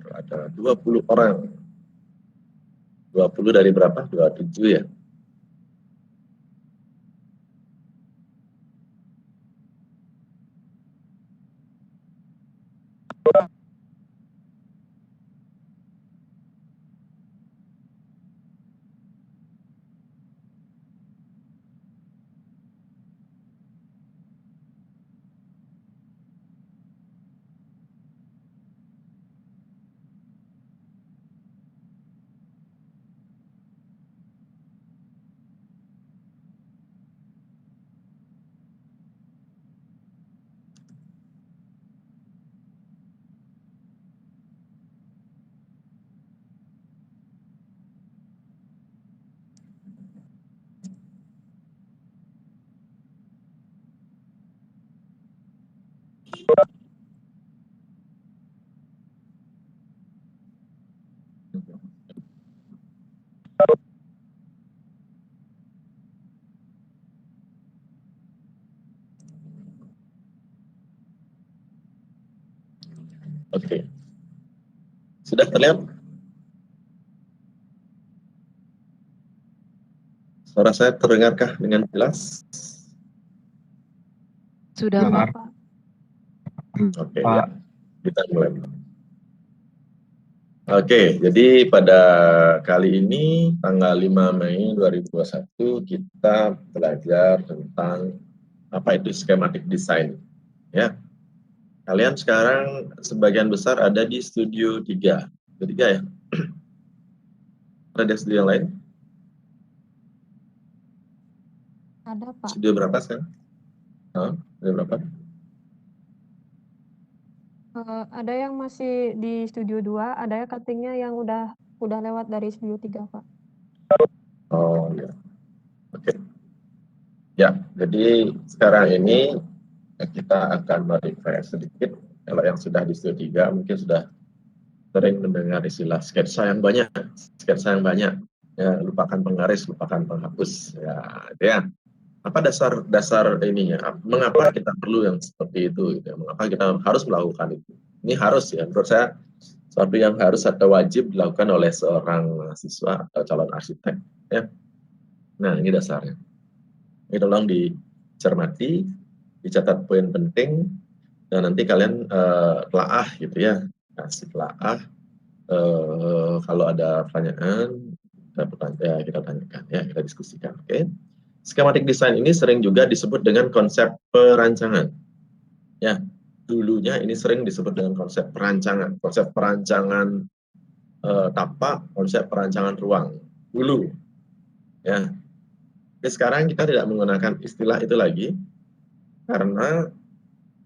Ada 20 orang. 20 dari berapa? 27 ya. Oke. Sudah terlihat? Suara saya terdengarkah dengan jelas? Sudah, Pak. Oke, ya. Kita mulai. Oke, jadi pada kali ini tanggal 5 Mei 2021 kita belajar tentang apa itu schematic design. Ya. Kalian sekarang sebagian besar ada di studio 3. Studio 3 ya? Ada studio yang lain? Ada, Pak. Studio berapa sekarang? Studio berapa? Ada yang masih di studio 2, ada yang cuttingnya yang udah lewat dari studio 3, Pak. Oh ya. Oke. Ya, jadi sekarang ini kita akan merefresh sedikit. Kalau yang sudah di studio 3 mungkin sudah sering mendengar istilah sketsa yang banyak. Sketsa yang banyak. Ya, lupakan penggaris, lupakan penghapus. Ya, itu ya. Apa dasar ininya? Mengapa kita perlu yang seperti itu? Gitu. Mengapa kita harus melakukan itu? Ini harus ya, menurut saya sesuatu yang harus atau wajib dilakukan oleh seorang mahasiswa atau calon arsitek. Ya. Nah, ini dasarnya. Ini tolong dicermati, dicatat poin penting, dan nanti kalian telaah gitu ya, kasih telaah. Kalau ada pertanyaan, kita tanyakan ya, kita diskusikan. Oke. Schematic design ini sering juga disebut dengan konsep perancangan. Ya, dulunya ini sering disebut dengan konsep perancangan tapak, konsep perancangan ruang dulu. Ya. Tapi sekarang kita tidak menggunakan istilah itu lagi karena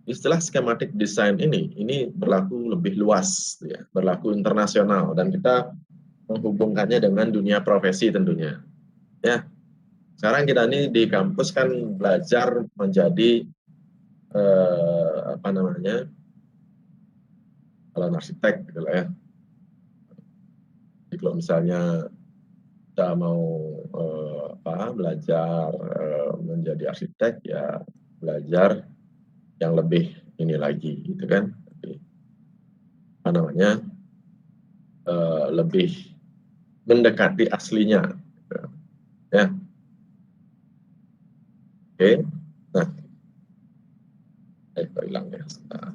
istilah schematic design ini berlaku lebih luas, ya, berlaku internasional, dan kita menghubungkannya dengan dunia profesi tentunya. Ya, sekarang kita ini di kampus kan belajar menjadi calon arsitek gitu lah ya. Jadi kalau misalnya kita mau belajar menjadi arsitek, ya belajar yang lebih ini lagi gitu kan, lebih mendekati aslinya gitu. Ya, oke. Nah, hilang ya sebentar.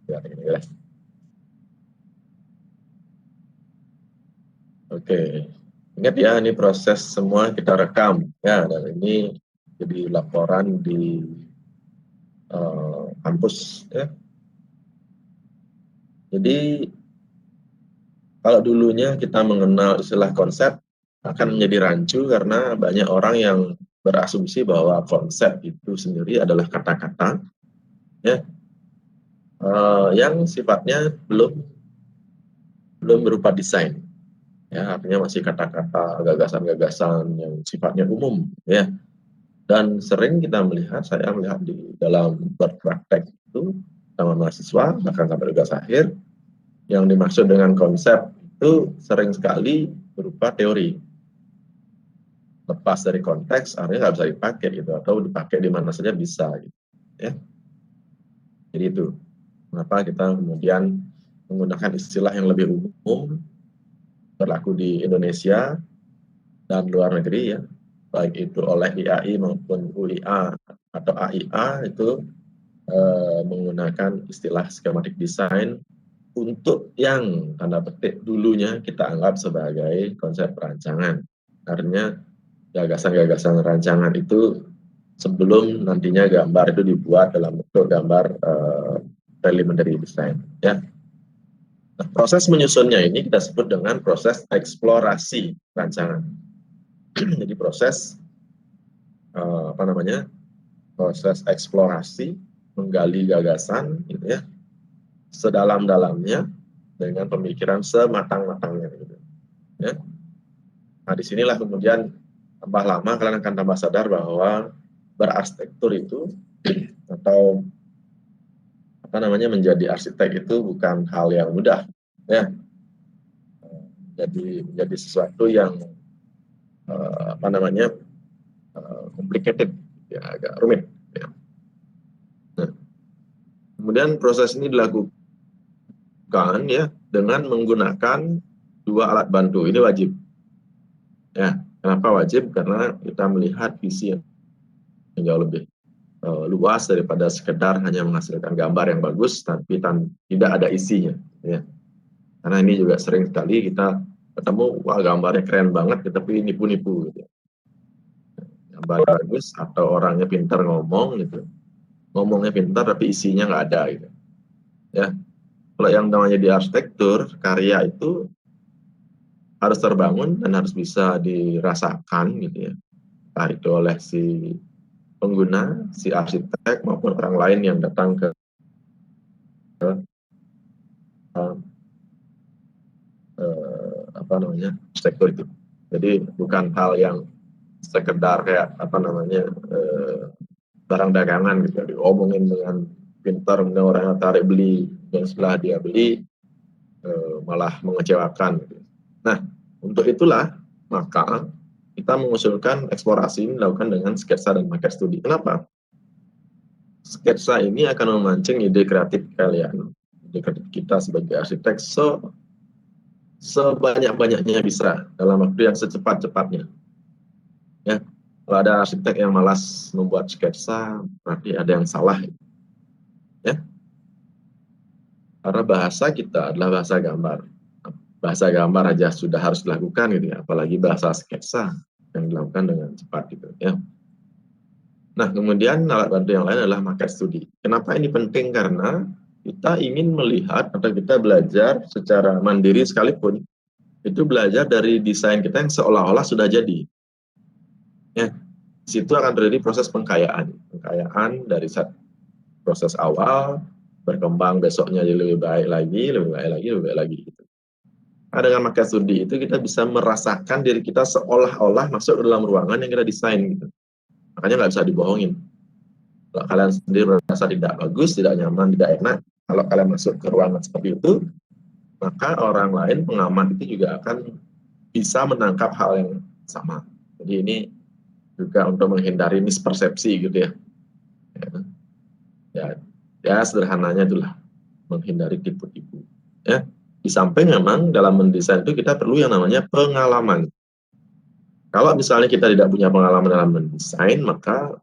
Ya, ini ya. Oke, ingat ya, ini proses semua kita rekam ya, dan ini jadi laporan di kampus ya. Jadi kalau dulunya kita mengenal istilah konsep, akan menjadi rancu karena banyak orang yang berasumsi bahwa konsep itu sendiri adalah kata-kata ya, yang sifatnya belum berupa desain. Ya, artinya masih kata-kata, gagasan-gagasan yang sifatnya umum ya. Dan sering saya melihat di dalam berpraktek itu sama mahasiswa bahkan sampai tugas akhir, yang dimaksud dengan konsep itu sering sekali berupa teori, lepas dari konteks artinya nggak bisa dipakai gitu, atau dipakai di mana saja bisa gitu, ya. Jadi itu kenapa kita kemudian menggunakan istilah yang lebih umum berlaku di Indonesia dan luar negeri ya, baik itu oleh IAI maupun UIA atau AIA itu menggunakan istilah schematic design untuk yang tanda petik dulunya kita anggap sebagai konsep perancangan. Artinya gagasan-gagasan rancangan itu sebelum nantinya gambar itu dibuat dalam bentuk gambar preliminary design. Ya. Nah, proses menyusunnya ini kita sebut dengan proses eksplorasi rancangan. Jadi proses proses eksplorasi, menggali gagasan, gitu ya, sedalam-dalamnya dengan pemikiran sematang-matangnya, gitu. Ya. Nah, disinilah kemudian tambah lama kalian akan tambah sadar bahwa berarsitektur itu atau menjadi arsitek itu bukan hal yang mudah, ya. Jadi sesuatu yang complicated, ya, agak rumit. Ya. Nah, kemudian proses ini dilakukan ya dengan menggunakan dua alat bantu. Ini wajib. Ya, kenapa wajib? Karena kita melihat visi yang jauh lebih luas daripada sekedar hanya menghasilkan gambar yang bagus tapi tidak ada isinya. Ya. Karena ini juga sering sekali kita ketemu, wah gambarnya keren banget, tapi nipu-nipu. Gitu. Gambar bagus atau orangnya pintar ngomong, gitu. Ngomongnya pintar tapi isinya nggak ada. Gitu. Ya. Kalau yang namanya di arsitektur, karya itu harus terbangun dan harus bisa dirasakan, gitu ya. Entah itu oleh si pengguna, si arsitek maupun orang lain yang datang ke arsitektur itu. Jadi bukan hal yang sekedar kayak barang dagangan gitu, diomongin dengan pintar, kemudian orang tarik beli dan setelah dia beli malah mengecewakan. Gitu. Nah, untuk itulah maka kita mengusulkan eksplorasi ini dilakukan dengan sketsa dan market studi. Kenapa? Sketsa ini akan memancing ide kreatif kalian, ide kreatif kita sebagai arsitek sebanyak-banyaknya bisa dalam waktu yang secepat-cepatnya. Ya, kalau ada arsitek yang malas membuat sketsa, berarti ada yang salah. Ya, karena bahasa kita adalah bahasa gambar. Bahasa gambar aja sudah harus dilakukan gitu ya, apalagi bahasa sketsa yang dilakukan dengan cepat gitu ya. Nah, kemudian alat bantu yang lain adalah market studi. Kenapa ini penting? Karena kita ingin melihat atau kita belajar secara mandiri sekalipun itu belajar dari desain kita yang seolah-olah sudah jadi. Ya, situ akan terjadi proses pengkayaan dari proses awal berkembang, besoknya jadi lebih baik lagi gitu. Nah, dengan market studi itu kita bisa merasakan diri kita seolah-olah masuk ke dalam ruangan yang kita desain gitu. Makanya nggak bisa dibohongin. Kalau kalian sendiri merasa tidak bagus, tidak nyaman, tidak enak, kalau kalian masuk ke ruangan seperti itu, maka orang lain, pengamat itu juga akan bisa menangkap hal yang sama. Jadi ini juga untuk menghindari mispersepsi gitu ya. Ya sederhananya itulah menghindari tipu-tipu. Ya, di samping memang dalam mendesain itu kita perlu yang namanya pengalaman. Kalau misalnya kita tidak punya pengalaman dalam mendesain, maka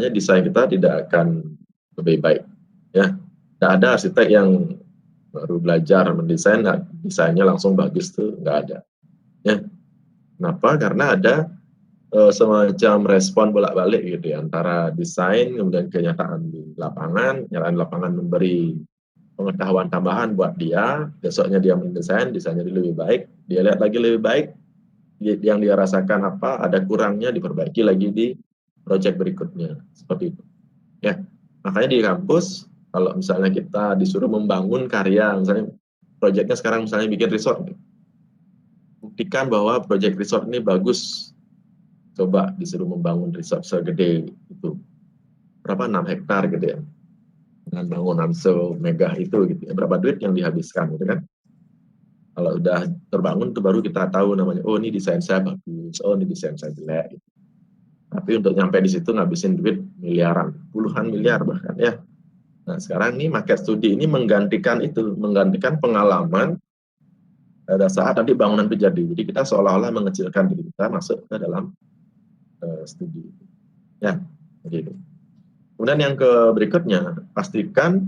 desain kita tidak akan lebih baik. Ya, tidak ada arsitek yang baru belajar mendesain, desainnya langsung bagus tuh nggak ada. Ya, kenapa? Karena ada semacam respon bolak-balik gitu ya, antara desain kemudian kenyataan di lapangan. Kenyataan di lapangan memberi pengetahuan tambahan buat dia, besoknya dia mendesain, desainnya lebih baik, dia lihat lagi lebih baik, yang dia rasakan apa, ada kurangnya, diperbaiki lagi di proyek berikutnya, seperti itu. Ya, makanya di kampus, kalau misalnya kita disuruh membangun karya, misalnya proyeknya sekarang misalnya bikin resort, buktikan bahwa proyek resort ini bagus. Coba disuruh membangun resort segede itu, berapa 6 hektar gitu ya, dengan bangunan semegah itu gitu ya, berapa duit yang dihabiskan gitu kan. Kalau udah terbangun itu baru kita tahu namanya, oh ini desain saya bagus, oh ini desain saya jelek gitu. Tapi untuk nyampe di situ ngabisin duit miliaran, puluhan miliar bahkan ya. Nah, sekarang nih market studi ini menggantikan pengalaman pada saat nanti bangunan itu jadi. Jadi kita seolah-olah mengecilkan diri kita masuk ke dalam studi. Ya, begitu. Kemudian yang berikutnya, pastikan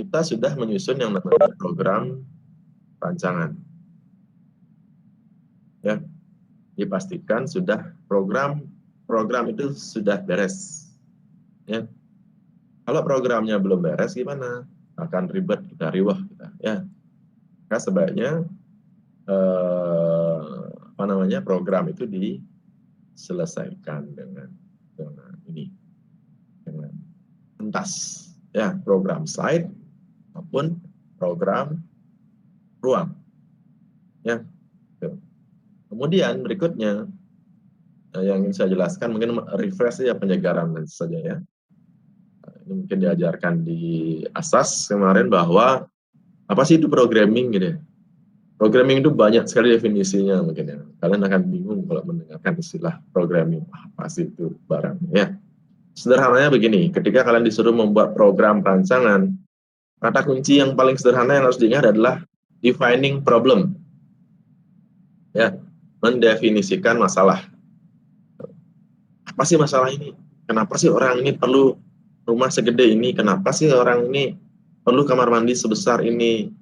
kita sudah menyusun yang namanya program rancangan. Ya, dipastikan sudah program itu sudah beres. Ya, kalau programnya belum beres gimana? Akan ribet, kita riwah kita. Ya, maka sebaiknya program itu diselesaikan dengan ini, dengan tuntas. Ya, program site maupun program ruang. Ya. Kemudian berikutnya yang ingin saya jelaskan mungkin refresh ya, penyegaran saja ya. Ini mungkin diajarkan di asas kemarin bahwa apa sih itu programming gitu ya. Programming itu banyak sekali definisinya mungkin ya. Kalian akan bingung kalau mendengarkan istilah programming. Apa sih itu barangnya ya. Sederhananya begini, ketika kalian disuruh membuat program rancangan, kata kunci yang paling sederhana yang harus diingat adalah defining problem. Ya, mendefinisikan masalah. Apa sih masalah ini? Kenapa sih orang ini perlu rumah segede ini? Kenapa sih orang ini perlu kamar mandi sebesar ini?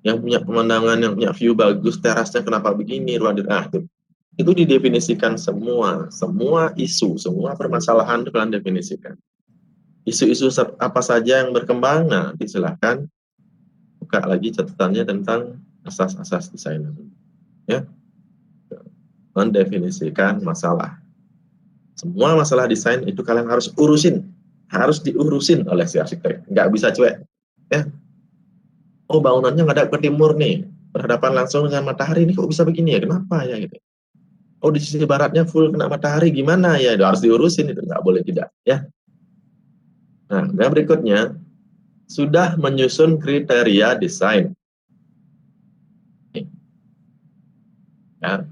Yang punya pemandangan, yang punya view bagus, terasnya kenapa begini? Itu didefinisikan semua isu, semua permasalahan itu kalian definisikan. Isu-isu apa saja yang berkembang, nah silahkan buka lagi catatannya tentang asas-asas desain. Ya, mendefinisikan masalah. Semua masalah desain itu kalian harus diurusin oleh si arsitek, nggak bisa cuek. Ya, oh bangunannya ngadap ke timur nih, berhadapan langsung dengan matahari, ini kok bisa begini ya? Kenapa ya gitu? Oh di sisi baratnya full kena matahari, gimana ya? Itu harus diurusin, itu nggak boleh tidak. Ya. Nah, yang berikutnya sudah menyusun kriteria desain. Ya.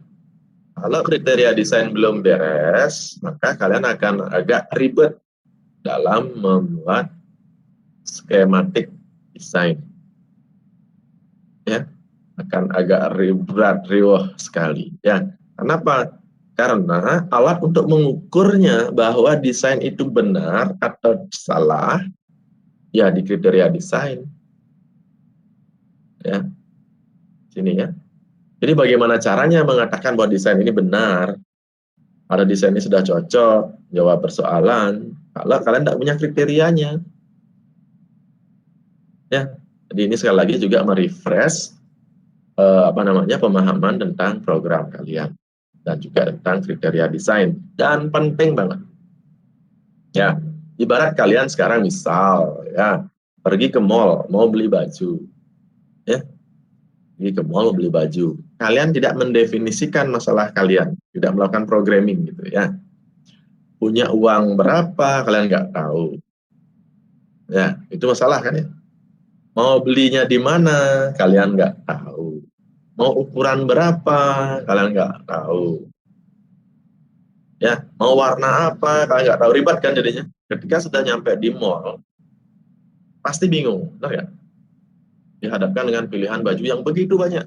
Kalau kriteria desain belum beres, maka kalian akan agak ribet dalam membuat skematik desain. Ya, akan agak riwah sekali. Ya, kenapa? Karena alat untuk mengukurnya bahwa desain itu benar atau salah, ya di kriteria desain. Ya, sini ya. Jadi bagaimana caranya mengatakan bahwa desain ini benar? Pada desain ini sudah cocok, jawab persoalan. Kalau kalian tidak punya kriterianya, ya. Jadi ini sekali lagi juga merefresh pemahaman tentang program kalian dan juga tentang kriteria desain. Dan penting banget, ya. Ibarat kalian sekarang misal, ya, pergi ke mall mau beli baju, ya. Pergi ke mall beli baju, kalian tidak mendefinisikan masalah kalian, tidak melakukan programming gitu ya. Punya uang berapa kalian nggak tahu, ya itu masalah kan ya. Mau belinya di mana kalian nggak tahu, mau ukuran berapa kalian nggak tahu, ya mau warna apa kalian nggak tahu, ribet kan jadinya. Ketika sudah nyampe di mall pasti bingung, benar ya, dihadapkan dengan pilihan baju yang begitu banyak.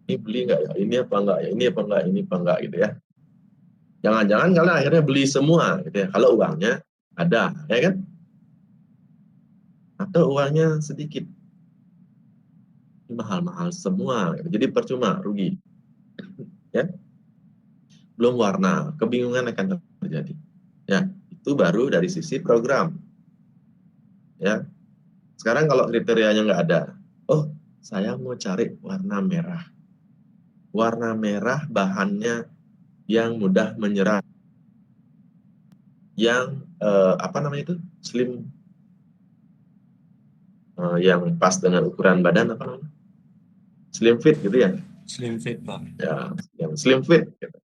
Ini beli nggak ya? Ini apa enggak ya? Ini apa enggak? Ini apa enggak gitu ya? Jangan-jangan kalian akhirnya beli semua gitu ya. Kalau uangnya ada, ya kan? Atau uangnya sedikit, mahal-mahal semua. Gitu. Jadi percuma, rugi. Ya, belum warna, kebingungan akan terjadi. Ya, itu baru dari sisi program. Ya, sekarang kalau kriterianya nggak ada, oh saya mau cari warna merah. Warna merah bahannya yang mudah menyerap, yang slim, yang pas dengan ukuran badan apa namanya, slim fit gitu ya. Slim fit, Pak. Ya, yang slim fit. Gitu.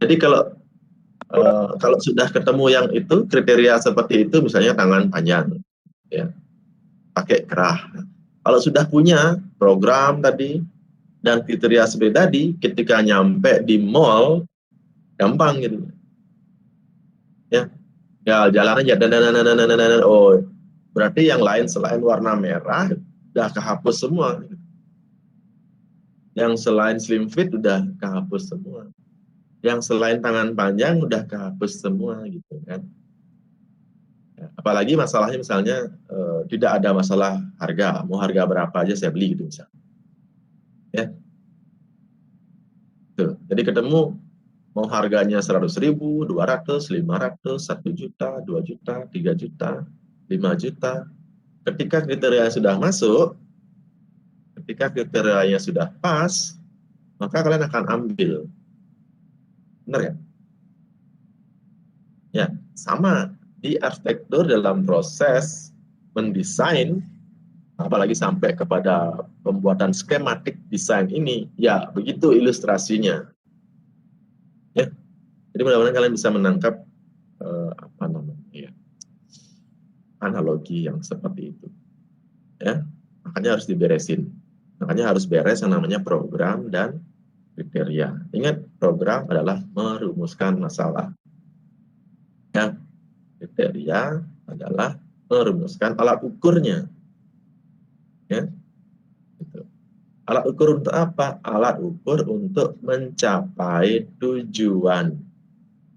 Jadi kalau sudah ketemu yang itu kriteria seperti itu, misalnya tangan panjang, ya, pakai kerah. Kalau sudah punya program tadi dan kriteria seperti tadi, ketika nyampe di mall gampang gitu. Ya, Ya jalan aja dan oh berarti yang lain selain warna merah udah kehapus semua. Yang selain slim fit udah kehapus semua. Yang selain tangan panjang udah kehapus semua gitu kan. Ya, apalagi masalahnya misalnya tidak ada masalah harga, mau harga berapa aja saya beli gitu misalnya. Ya, tuh. Jadi ketemu mau harganya 100.000, 200, 500, 1 juta, 2 juta, 3 juta, 5 juta. Ketika kriteria sudah masuk, ketika kriterianya sudah pas, maka kalian akan ambil. Benar ya? Ya, sama di arsitektur dalam proses mendesain, apalagi sampai kepada pembuatan skematik desain ini, ya begitu ilustrasinya. Ya, jadi mudah-mudahan kalian bisa menangkap apa namanya ya, analogi yang seperti itu. Ya, makanya harus diberesin. Makanya harus beres yang namanya program dan kriteria. Ingat, program adalah merumuskan masalah. Ya, kriteria adalah merumuskan alat ukurnya. Ya, gitu. Alat ukur untuk apa? Alat ukur untuk mencapai tujuan.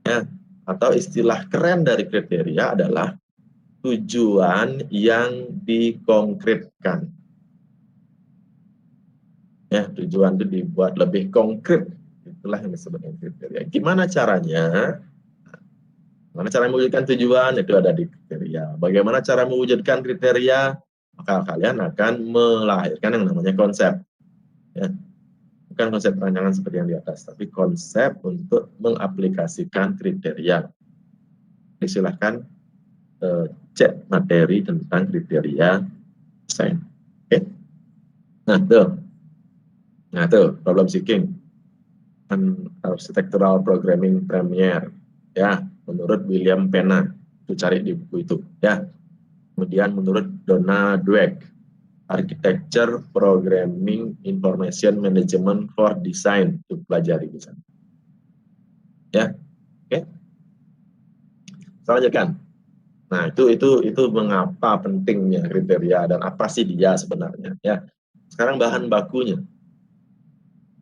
Ya, atau istilah keren dari kriteria adalah tujuan yang dikonkretkan. Ya, tujuan itu dibuat lebih konkret. Itulah yang disebut kriteria. Gimana caranya? Bagaimana cara mewujudkan tujuan? Itu ada di kriteria. Bagaimana cara mewujudkan kriteria? Maka kalian akan melahirkan yang namanya konsep. Ya. Bukan konsep perancangan seperti yang di atas, tapi konsep untuk mengaplikasikan kriteria. Silahkan cek materi tentang kriteria desain. Oke? Nah, tuh problem seeking. Architectural Programming Premier. Ya, menurut William Pena. Itu cari di buku itu. Ya. Kemudian menurut Donna Dweck, Architecture Programming Information Management for Design, itu pelajari di sana. Ya, oke. Saya lanjutkan. Nah, itu mengapa pentingnya kriteria dan apa sih dia sebenarnya, ya. Sekarang bahan bakunya.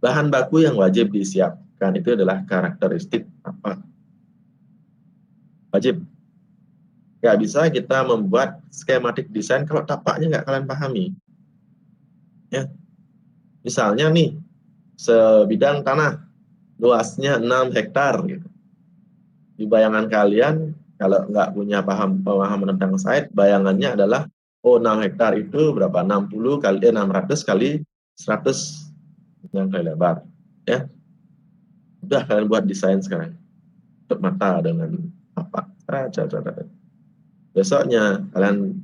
Bahan baku yang wajib disiapkan itu adalah karakteristik apa? Wajib. Nggak bisa kita membuat skematik desain kalau tapaknya nggak kalian pahami. Ya, misalnya nih, sebidang tanah luasnya 6 hektar gitu. Di bayangan kalian, kalau nggak punya pemahaman tentang site, bayangannya adalah, oh 6 hektar itu berapa? 600 kali 100 yang kali lebar. Ya, udah kalian buat desain sekarang. Tutup mata dengan apa? Besoknya kalian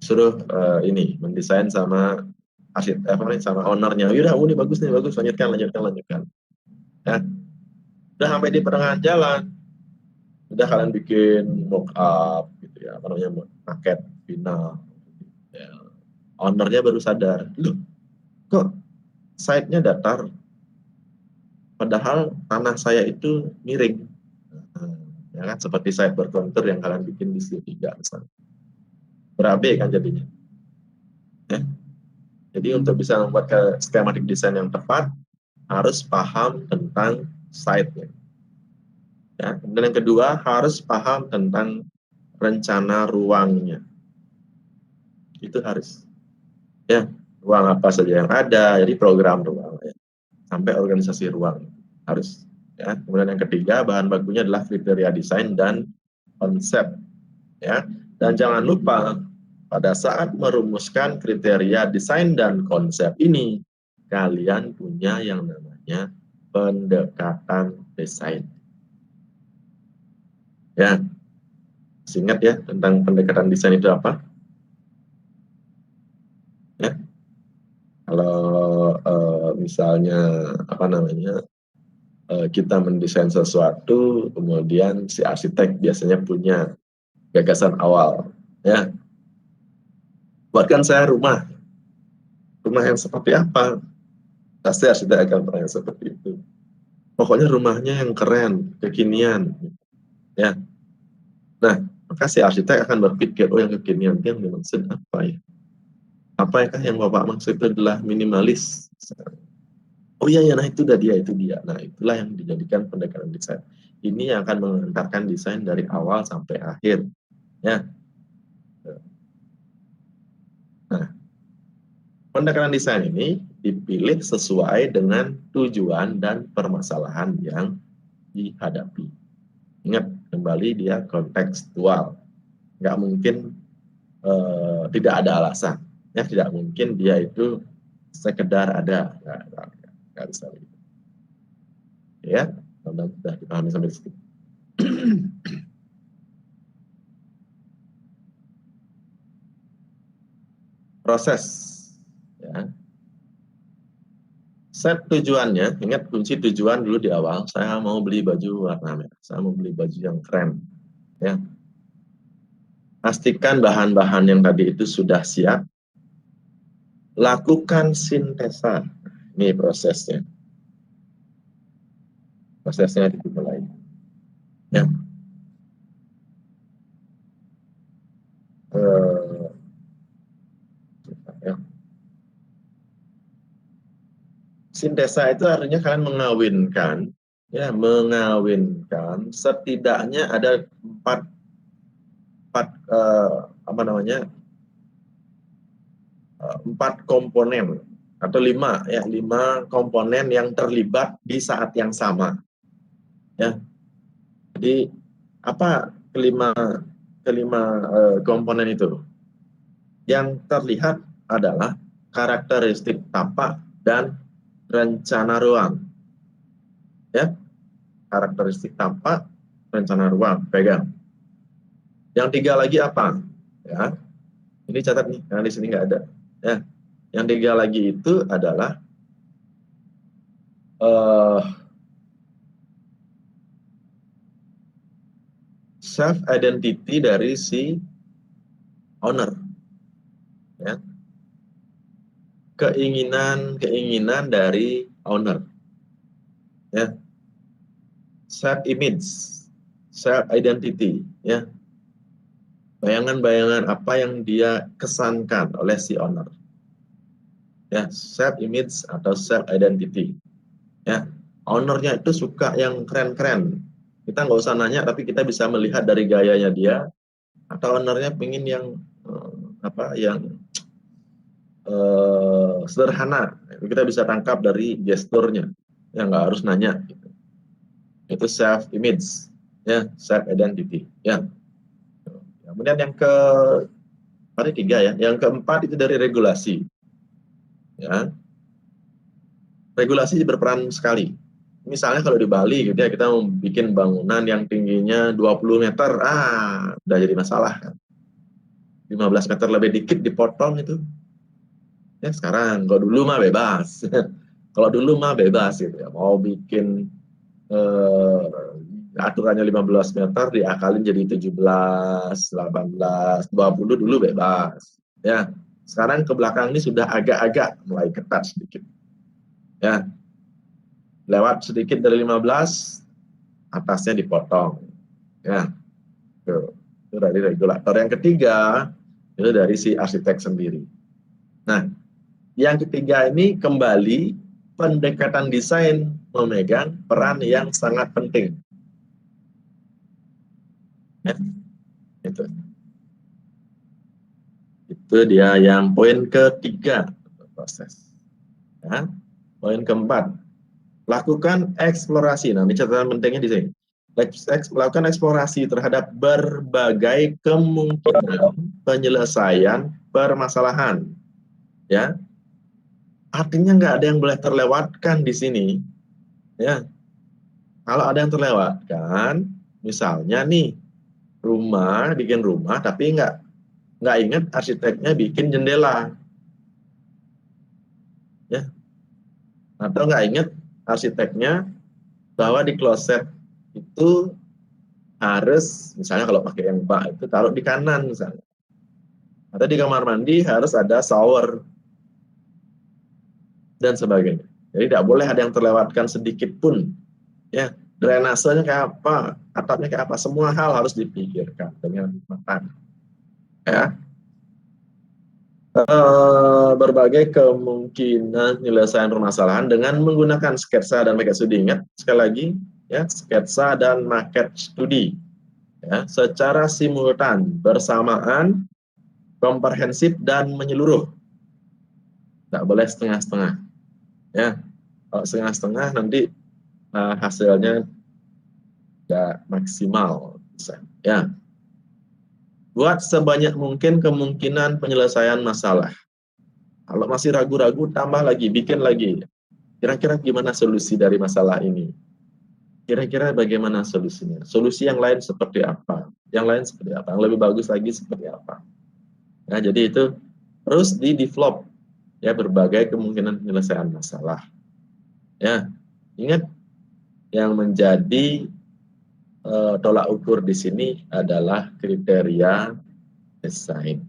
suruh ini mendesain sama arsitek sama ownernya. Yaudah, ini bagus nih, bagus, lanjutkan. Ya, udah sampai di pertengahan jalan, udah kalian bikin mock up gitu ya, apa namanya, maket final. Ya, ownernya baru sadar, loh, kok site-nya datar, padahal tanah saya itu miring. Ya kan, seperti site berkontur yang kalian bikin di Studio 3 misalnya. Berabe kan jadinya. Ya. Jadi untuk bisa membuat skematik desain yang tepat, harus paham tentang site-nya. Ya. Kemudian yang kedua, harus paham tentang rencana ruangnya. Itu harus. Ya, ruang apa saja yang ada, jadi program ruang. Ya. Sampai organisasi ruang. Harus. Ya. Kemudian yang ketiga, bahan bakunya adalah kriteria desain dan konsep. Ya. Dan jangan lupa, pada saat merumuskan kriteria desain dan konsep ini, kalian punya yang namanya pendekatan desain. Ya, ingat ya tentang pendekatan desain itu apa? Ya, kalau misalnya apa namanya kita mendesain sesuatu, kemudian si arsitek biasanya punya gagasan awal. Ya, buatkan saya rumah yang seperti apa? Pasti arsitek akan pernah seperti itu. Pokoknya rumahnya yang keren, kekinian. Ya. Nah, maka si arsitek akan berpikir, oh yang kekinian yang dimaksud apa ya? Apakah yang Bapak maksud itu adalah minimalis? Oh iya, ya, nah itu dia. Nah, itulah yang dijadikan pendekatan desain. Ini yang akan mengantarkan desain dari awal sampai akhir. Ya. Nah, pendekatan desain ini dipilih sesuai dengan tujuan dan permasalahan yang dihadapi. Ingat, kembali dia kontekstual. Nggak mungkin tidak ada alasan. Ya, tidak mungkin dia itu sekedar ada. Nggak bisa begitu. Ya, sudah dipahami sampai situ. Proses. Ya. Set tujuannya, ingat kunci tujuan dulu di awal, saya mau beli baju warna merah, saya mau beli baju yang keren. Ya. Pastikan bahan-bahan yang tadi itu sudah siap. Lakukan sintesa. Ini prosesnya. Prosesnya dimulai. Ya. Ya. Sintesa itu artinya kalian mengawinkan setidaknya ada empat komponen atau lima komponen yang terlibat di saat yang sama. Ya. Jadi apa kelima komponen itu? Yang terlihat adalah karakteristik tapak dan rencana ruang. Ya, karakteristik tapak, rencana ruang, pegang. Yang tiga lagi apa? Ya, ini catat nih, karena di sini nggak ada. Ya, yang tiga lagi itu adalah self identity dari si owner. Ya, keinginan dari owner. Ya, self image, self identity. Ya, bayangan-bayangan apa yang dia kesankan oleh si owner. Ya, self image atau self identity. Ya, ownernya itu suka yang keren-keren. Kita nggak usah nanya, tapi kita bisa melihat dari gayanya dia. Atau ownernya pengen yang sederhana. Kita bisa tangkap dari gesturnya. Ya, nggak harus nanya. Gitu. Itu self image, ya, self identity. Ya. Kemudian yang ketiga ya, yang keempat itu dari regulasi. Ya, regulasi berperan sekali. Misalnya kalau di Bali gitu ya, kita mau bikin bangunan yang tingginya 20 meter, udah jadi masalah kan. 15 meter lebih dikit dipotong itu. Ya sekarang, kalau dulu mah bebas. Kalau dulu mah bebas gitu ya. Mau bikin aturannya 15 meter diakalin jadi 17, 18, 20 dulu bebas. Ya. Sekarang ke belakang ini sudah agak-agak mulai ketat sedikit. Ya. Lewat sedikit dari 15, atasnya dipotong. Ya. Itu dari regulator. Yang ketiga, itu dari si arsitek sendiri. Nah, yang ketiga ini kembali pendekatan desain memegang peran yang sangat penting. Ya, itu dia yang poin ketiga proses. Ya. Poin keempat, lakukan eksplorasi. Nah, ini catatan pentingnya di sini. Lakukan eksplorasi terhadap berbagai kemungkinan penyelesaian permasalahan. Ya, artinya nggak ada yang boleh terlewatkan di sini. Ya, kalau ada yang terlewatkan, misalnya nih bikin rumah, tapi nggak ingat arsiteknya bikin jendela, ya, atau nggak ingat arsiteknya bahwa di kloset itu harus, misalnya kalau pakai yang bak itu taruh di kanan misalnya, atau di kamar mandi harus ada shower dan sebagainya. Jadi tidak boleh ada yang terlewatkan sedikit pun, ya. drainasenya kayak apa, atapnya kayak apa, semua hal harus dipikirkan dengan matang. Ya, berbagai kemungkinan penyelesaian permasalahan dengan menggunakan sketsa dan market studi. Ingat sekali lagi, ya, sketsa dan market studi, ya, secara simultan, bersamaan, komprehensif dan menyeluruh. Tidak boleh setengah-setengah. Ya, kalau setengah-setengah nanti hasilnya tidak maksimal. Ya, buat sebanyak mungkin kemungkinan penyelesaian masalah. Kalau masih ragu-ragu, tambah lagi, bikin lagi. Kira-kira gimana solusi dari masalah ini? Kira-kira bagaimana solusinya? Solusi yang lain seperti apa? Yang lain seperti apa? Yang lebih bagus lagi seperti apa? Nah, jadi itu terus di-develop, ya, berbagai kemungkinan penyelesaian masalah. Ya, ingat yang menjadi tolak ukur di sini adalah kriteria desain.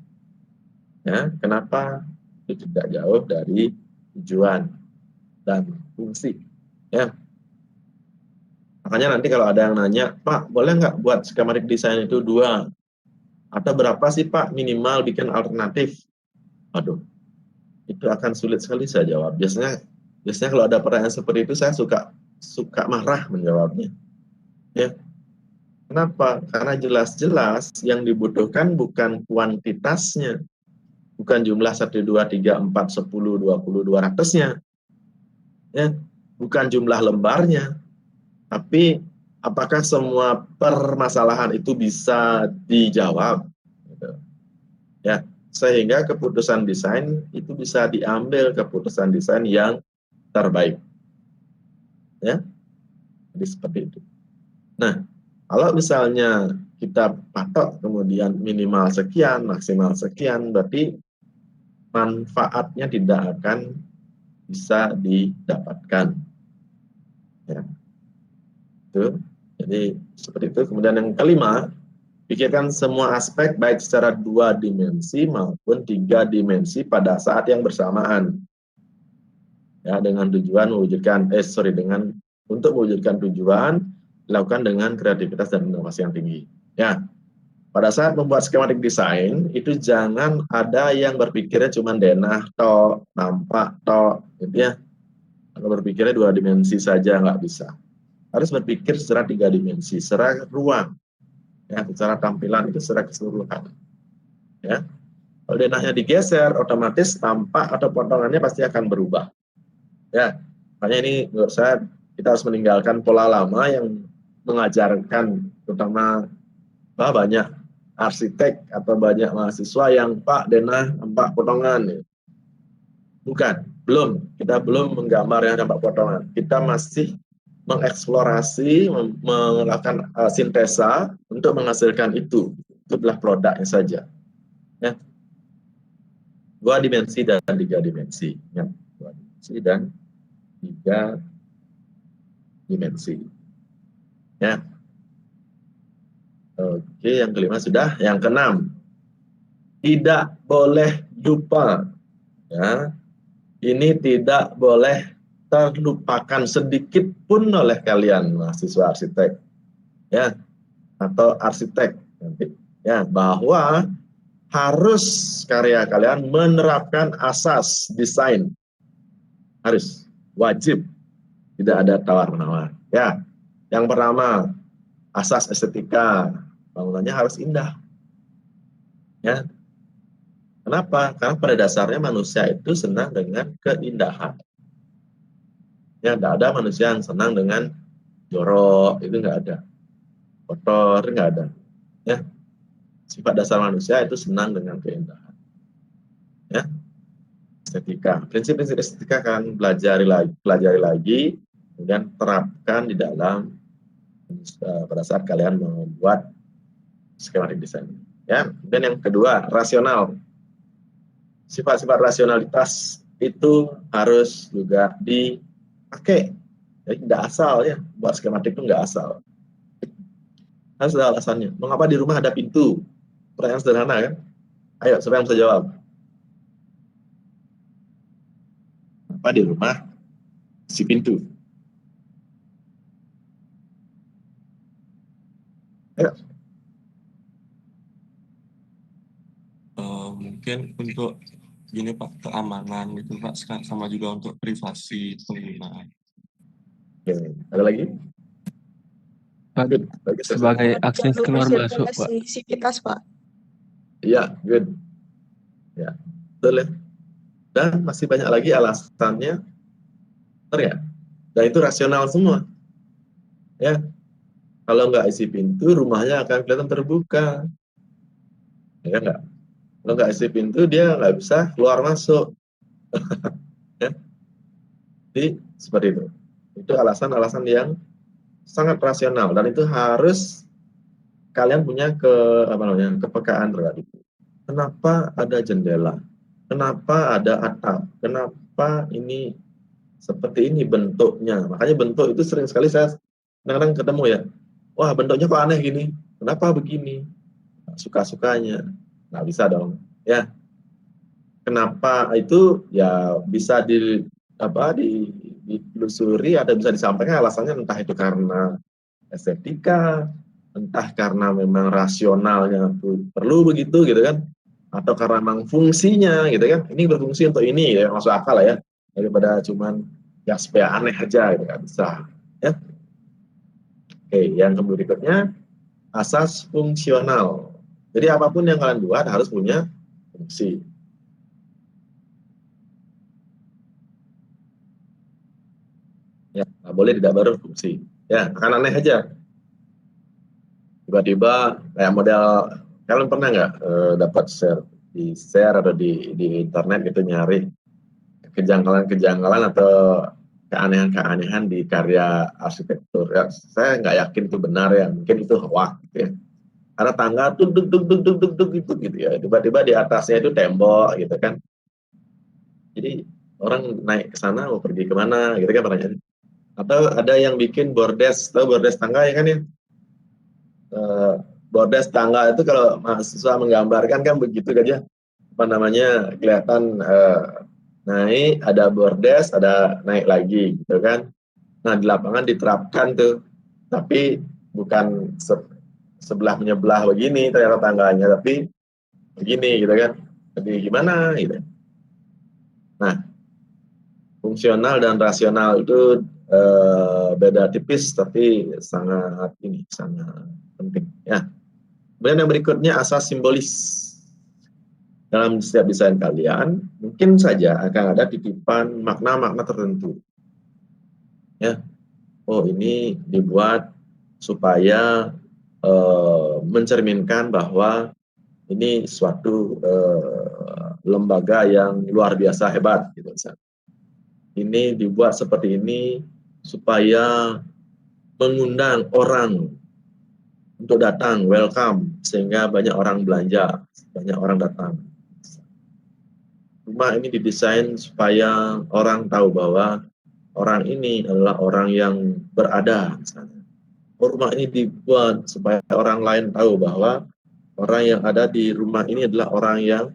Ya, kenapa itu tidak jauh dari tujuan dan fungsi? Ya, makanya nanti kalau ada yang nanya, Pak, boleh nggak buat skematik desain itu 2? Atau berapa sih Pak minimal bikin alternatif? Aduh, itu akan sulit sekali saya jawab. Biasanya kalau ada pertanyaan seperti itu saya suka marah menjawabnya. Ya, kenapa? Karena jelas-jelas yang dibutuhkan bukan kuantitasnya, bukan jumlah 1, 2, 3, 4, 10, 20, 200-nya. Ya, bukan jumlah lembarnya, tapi apakah semua permasalahan itu bisa dijawab? Gitu. Ya, sehingga keputusan desain itu bisa diambil keputusan desain yang terbaik. Ya, jadi seperti itu. Nah, kalau misalnya kita patok kemudian minimal sekian, maksimal sekian, berarti manfaatnya tidak akan bisa didapatkan. Ya, itu. Jadi seperti itu. Kemudian yang kelima, pikirkan semua aspek baik secara 2 dimensi maupun 3 dimensi pada saat yang bersamaan. Ya, dengan tujuan mewujudkan untuk mewujudkan tujuan dilakukan dengan kreativitas dan inovasi yang tinggi. Ya, pada saat membuat skematik desain itu jangan ada yang berpikirnya cuma denah toh, nampak toh, gitu ya. Kalau berpikirnya 2 dimensi saja nggak bisa. Harus berpikir secara 3 dimensi, secara ruang, ya, secara tampilan itu secara keseluruhan. Ya, kalau denahnya digeser, otomatis tampak atau potongannya pasti akan berubah. Ya, makanya ini menurut saya kita harus meninggalkan pola lama yang mengajarkan, terutama banyak arsitek atau banyak mahasiswa yang Pak denah nampak potongan. Bukan, kita belum menggambar yang nampak potongan. Kita masih mengeksplorasi, melakukan sintesa untuk menghasilkan itu. Itulah produknya saja. Ya. 2 dimensi dan 3 dimensi. Ya. 2 dimensi dan 3 dimensi. Ya. Oke, yang kelima sudah. Yang keenam, tidak boleh lupa. Ya, ini tidak boleh terlupakan sedikit pun oleh kalian mahasiswa arsitek, ya, atau arsitek nanti, ya, bahwa harus karya kalian menerapkan asas desain, harus wajib, tidak ada tawar-menawar. Ya, yang pertama asas estetika, bangunannya harus indah. Ya, kenapa? Karena pada dasarnya manusia itu senang dengan keindahan. Ya, tidak ada manusia yang senang dengan jorok, itu nggak ada. Kotor, nggak ada. Ya, sifat dasar manusia itu senang dengan keindahan. Ya, estetika. Prinsip-prinsip estetika akan pelajari lagi, kemudian terapkan di dalam pada saat kalian membuat skematik desain. Ya, dan yang kedua, rasional. Sifat-sifat rasionalitas itu harus juga dipakai. Jadi tidak asal, ya, buat skematik itu nggak asal. Harus ada alasannya. Mengapa di rumah ada pintu? Pertanyaan sederhana kan? Ayo, siapa yang bisa jawab? Mengapa di rumah si pintu? Ayo. Mungkin untuk gini Pak, keamanan gitu Pak, sama juga untuk privasi pengguna. Oke. Ada lagi? Pak, Good. Bagus, ya. sebagai akses keluar masuk, Pak. Sivitas, Pak. Iya, good. Ya, betul ya. Dan masih banyak lagi alasannya, benar ya? Dan itu rasional semua. Ya, kalau nggak isi pintu, rumahnya akan kelihatan terbuka. Ya nggak? Kalau nggak isi pintu, dia nggak bisa keluar masuk. Ya, jadi seperti itu. Itu alasan-alasan yang sangat rasional dan itu harus kalian punya kepekaan terhadap itu. Kenapa ada jendela? Kenapa ada atap? Kenapa ini seperti ini bentuknya? Makanya bentuk itu sering sekali saya kadang-kadang ketemu ya. Wah, bentuknya kok aneh gini. Kenapa begini? Suka-sukanya. Nggak bisa dong. Ya. Kenapa itu ya bisa ditelusuri atau bisa disampaikan alasannya, entah itu karena estetika, entah karena memang rasionalnya perlu begitu gitu kan, atau karena memang fungsinya gitu kan, ini berfungsi untuk ini ya, masuk akal lah ya, daripada cuman ya supaya aneh aja gitu kan, bisa ya. Oke, yang berikutnya asas fungsional. Jadi apapun yang kalian buat harus punya fungsi. Ya, nggak boleh tidak berfungsi. Ya, akan aneh aja. Tiba-tiba kayak model, kalian pernah nggak dapat share atau di internet gitu nyari kejanggalan-kejanggalan atau keanehan-keanehan di karya arsitektur. Ya, saya nggak yakin itu benar ya, mungkin itu hoax gitu ya. Karena tangga tuh duk gitu ya. Tiba-tiba di atasnya itu tembok gitu kan. Jadi orang naik ke sana mau pergi kemana gitu kan pertanyaannya. Atau ada yang bikin bordes, tahu bordes tangga ya kan ya? Bordes tangga itu kalau mahasiswa menggambarkan kan begitu aja, apa namanya, kelihatan naik, ada bordes, ada naik lagi gitu kan. Nah di lapangan diterapkan tuh, tapi bukan sebelah menyebelah begini ternyata tangganya, tapi begini gitu kan. Jadi gimana gitu. Nah, fungsional dan rasional itu beda tipis tapi sangat penting ya. Kemudian yang berikutnya asas simbolis. Dalam setiap desain kalian mungkin saja akan ada titipan makna-makna tertentu. Ya, oh ini dibuat supaya mencerminkan bahwa ini suatu lembaga yang luar biasa hebat gitu. Ini dibuat seperti ini supaya mengundang orang untuk datang, welcome, sehingga banyak orang belanja, banyak orang datang. Rumah ini didesain supaya orang tahu bahwa orang ini adalah orang yang berada. Misalnya. Rumah ini dibuat supaya orang lain tahu bahwa orang yang ada di rumah ini adalah orang yang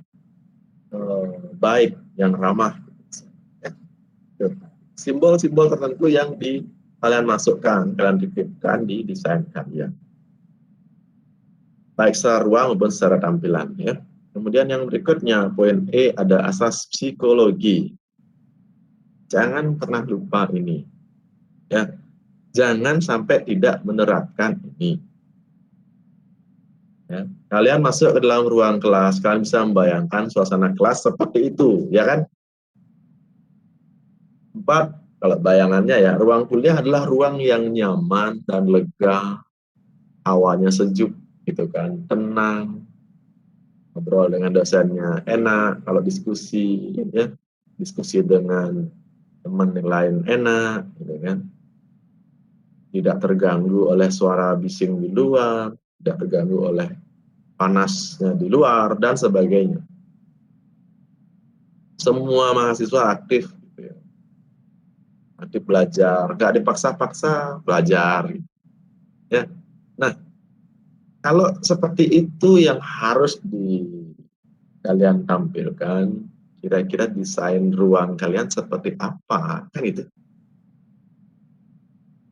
baik, yang ramah. Simbol-simbol tertentu yang kalian masukkan, kalian titipkan di desain kalian. Baik secara ruang maupun secara tampilan. Ya. Kemudian yang berikutnya, poin E, ada asas psikologi. Jangan pernah lupa ini. Ya. Jangan sampai tidak menerapkan ini. Ya. Kalian masuk ke dalam ruang kelas, kalian bisa membayangkan suasana kelas seperti itu, ya kan? 4, kalau bayangannya ya, ruang kuliah adalah ruang yang nyaman dan lega, hawanya sejuk, gitu kan, tenang, ngobrol dengan dosennya enak, kalau diskusi, ya, diskusi dengan teman yang lain enak, gitu kan, tidak terganggu oleh suara bising di luar, tidak terganggu oleh panasnya di luar, dan sebagainya. Semua mahasiswa aktif, gitu ya. Aktif belajar, nggak dipaksa-paksa belajar. Ya. Nah, kalau seperti itu yang harus kalian tampilkan, kira-kira desain ruang kalian seperti apa, kan itu.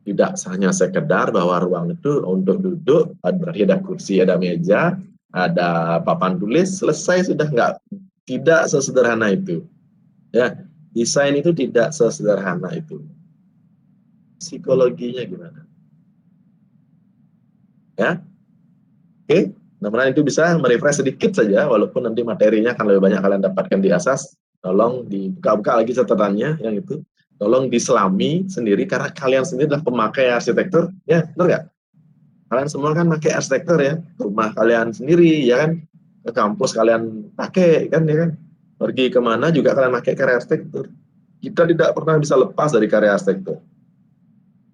Tidak hanya sekedar bahwa ruang itu untuk duduk, berarti ada kursi, ada meja, ada papan tulis, selesai sudah, nggak, tidak sesederhana itu. Ya, desain itu tidak sesederhana itu. Psikologinya gimana? Ya, oke. Mudah-mudahan itu bisa merefresh sedikit saja, walaupun nanti materinya akan lebih banyak kalian dapatkan di asas. Tolong dibuka-buka lagi catatannya, yang itu. Tolong diselami sendiri, karena kalian sendiri adalah pemakai arsitektur. Ya, benar nggak? Kalian semua kan pakai arsitektur ya, rumah kalian sendiri ya kan, ke kampus kalian pakai kan ya kan, pergi kemana juga kalian pakai karya arsitektur. Kita tidak pernah bisa lepas dari karya arsitektur.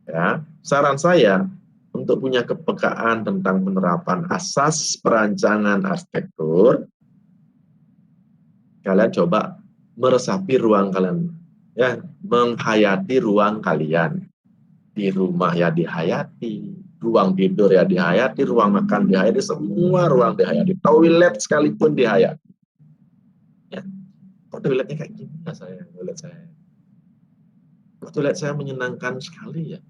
Ya, saran saya untuk punya kepekaan tentang penerapan asas perancangan arsitektur, kalian coba meresapi ruang kalian, ya, menghayati ruang kalian. Di rumah ya dihayati, ruang tidur ya dihayati, ruang makan dihayati, semua ruang dihayati, toilet sekalipun dihayati. Ya, kok toiletnya kayak gini ya toilet saya menyenangkan sekali ya.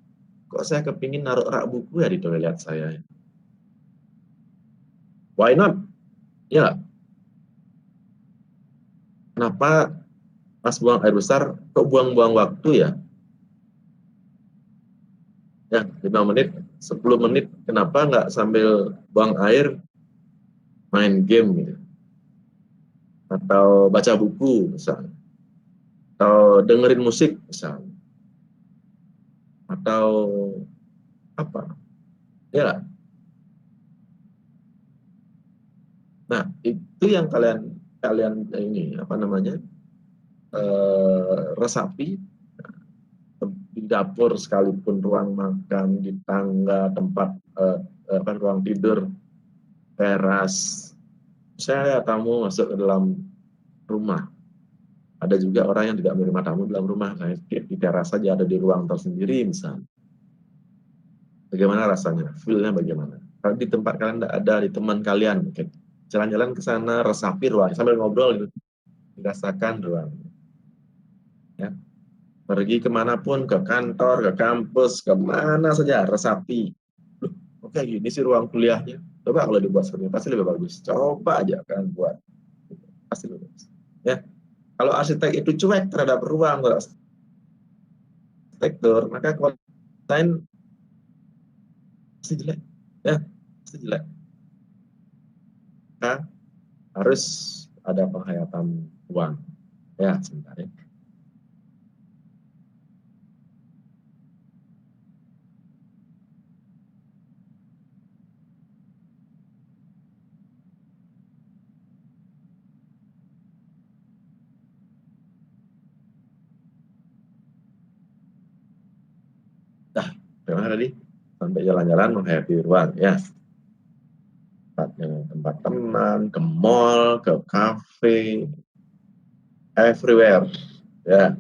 Kok saya kepingin naruh rak buku ya di toilet saya. Why not? Ya, kenapa pas buang air besar kok buang-buang waktu ya? Ya, 5 menit, 10 menit, kenapa nggak sambil buang air main game gitu? Atau baca buku misalnya, atau dengerin musik misalnya, atau apa ya. Nah, itu yang kalian ini apa namanya, resapi di dapur sekalipun, ruang makan, di tangga, tempat ruang tidur, teras. Saya tamu masuk ke dalam rumah, ada juga orang yang tidak menerima tamu dalam rumah, nah, di teras saja, ada di ruang tersendiri misalnya. Bagaimana rasanya? Feel-nya bagaimana? Kalau di tempat kalian tidak ada, di teman kalian mungkin. Jalan-jalan ke sana, resapi ruang, sambil ngobrol gitu. Dirasakan ruang. Ya. Pergi kemanapun, ke kantor, ke kampus, kemana saja, resapi. Loh, kok kayak gini sih ruang kuliahnya? Coba kalau dibuat seperti ini, pasti lebih bagus. Coba aja kan buat. Pasti lebih bagus. Ya. Kalau arsitek itu cuek terhadap ruang, arsitektur, maka desain pasti jelek. Ya, pasti jelek. Maka harus ada penghayatan ruang. Ya, sebentar ya. Bagaimana tadi? Sampai jalan-jalan menghayati ruang, ya. Tempat teman, ke mall, ke kafe, everywhere. Ya,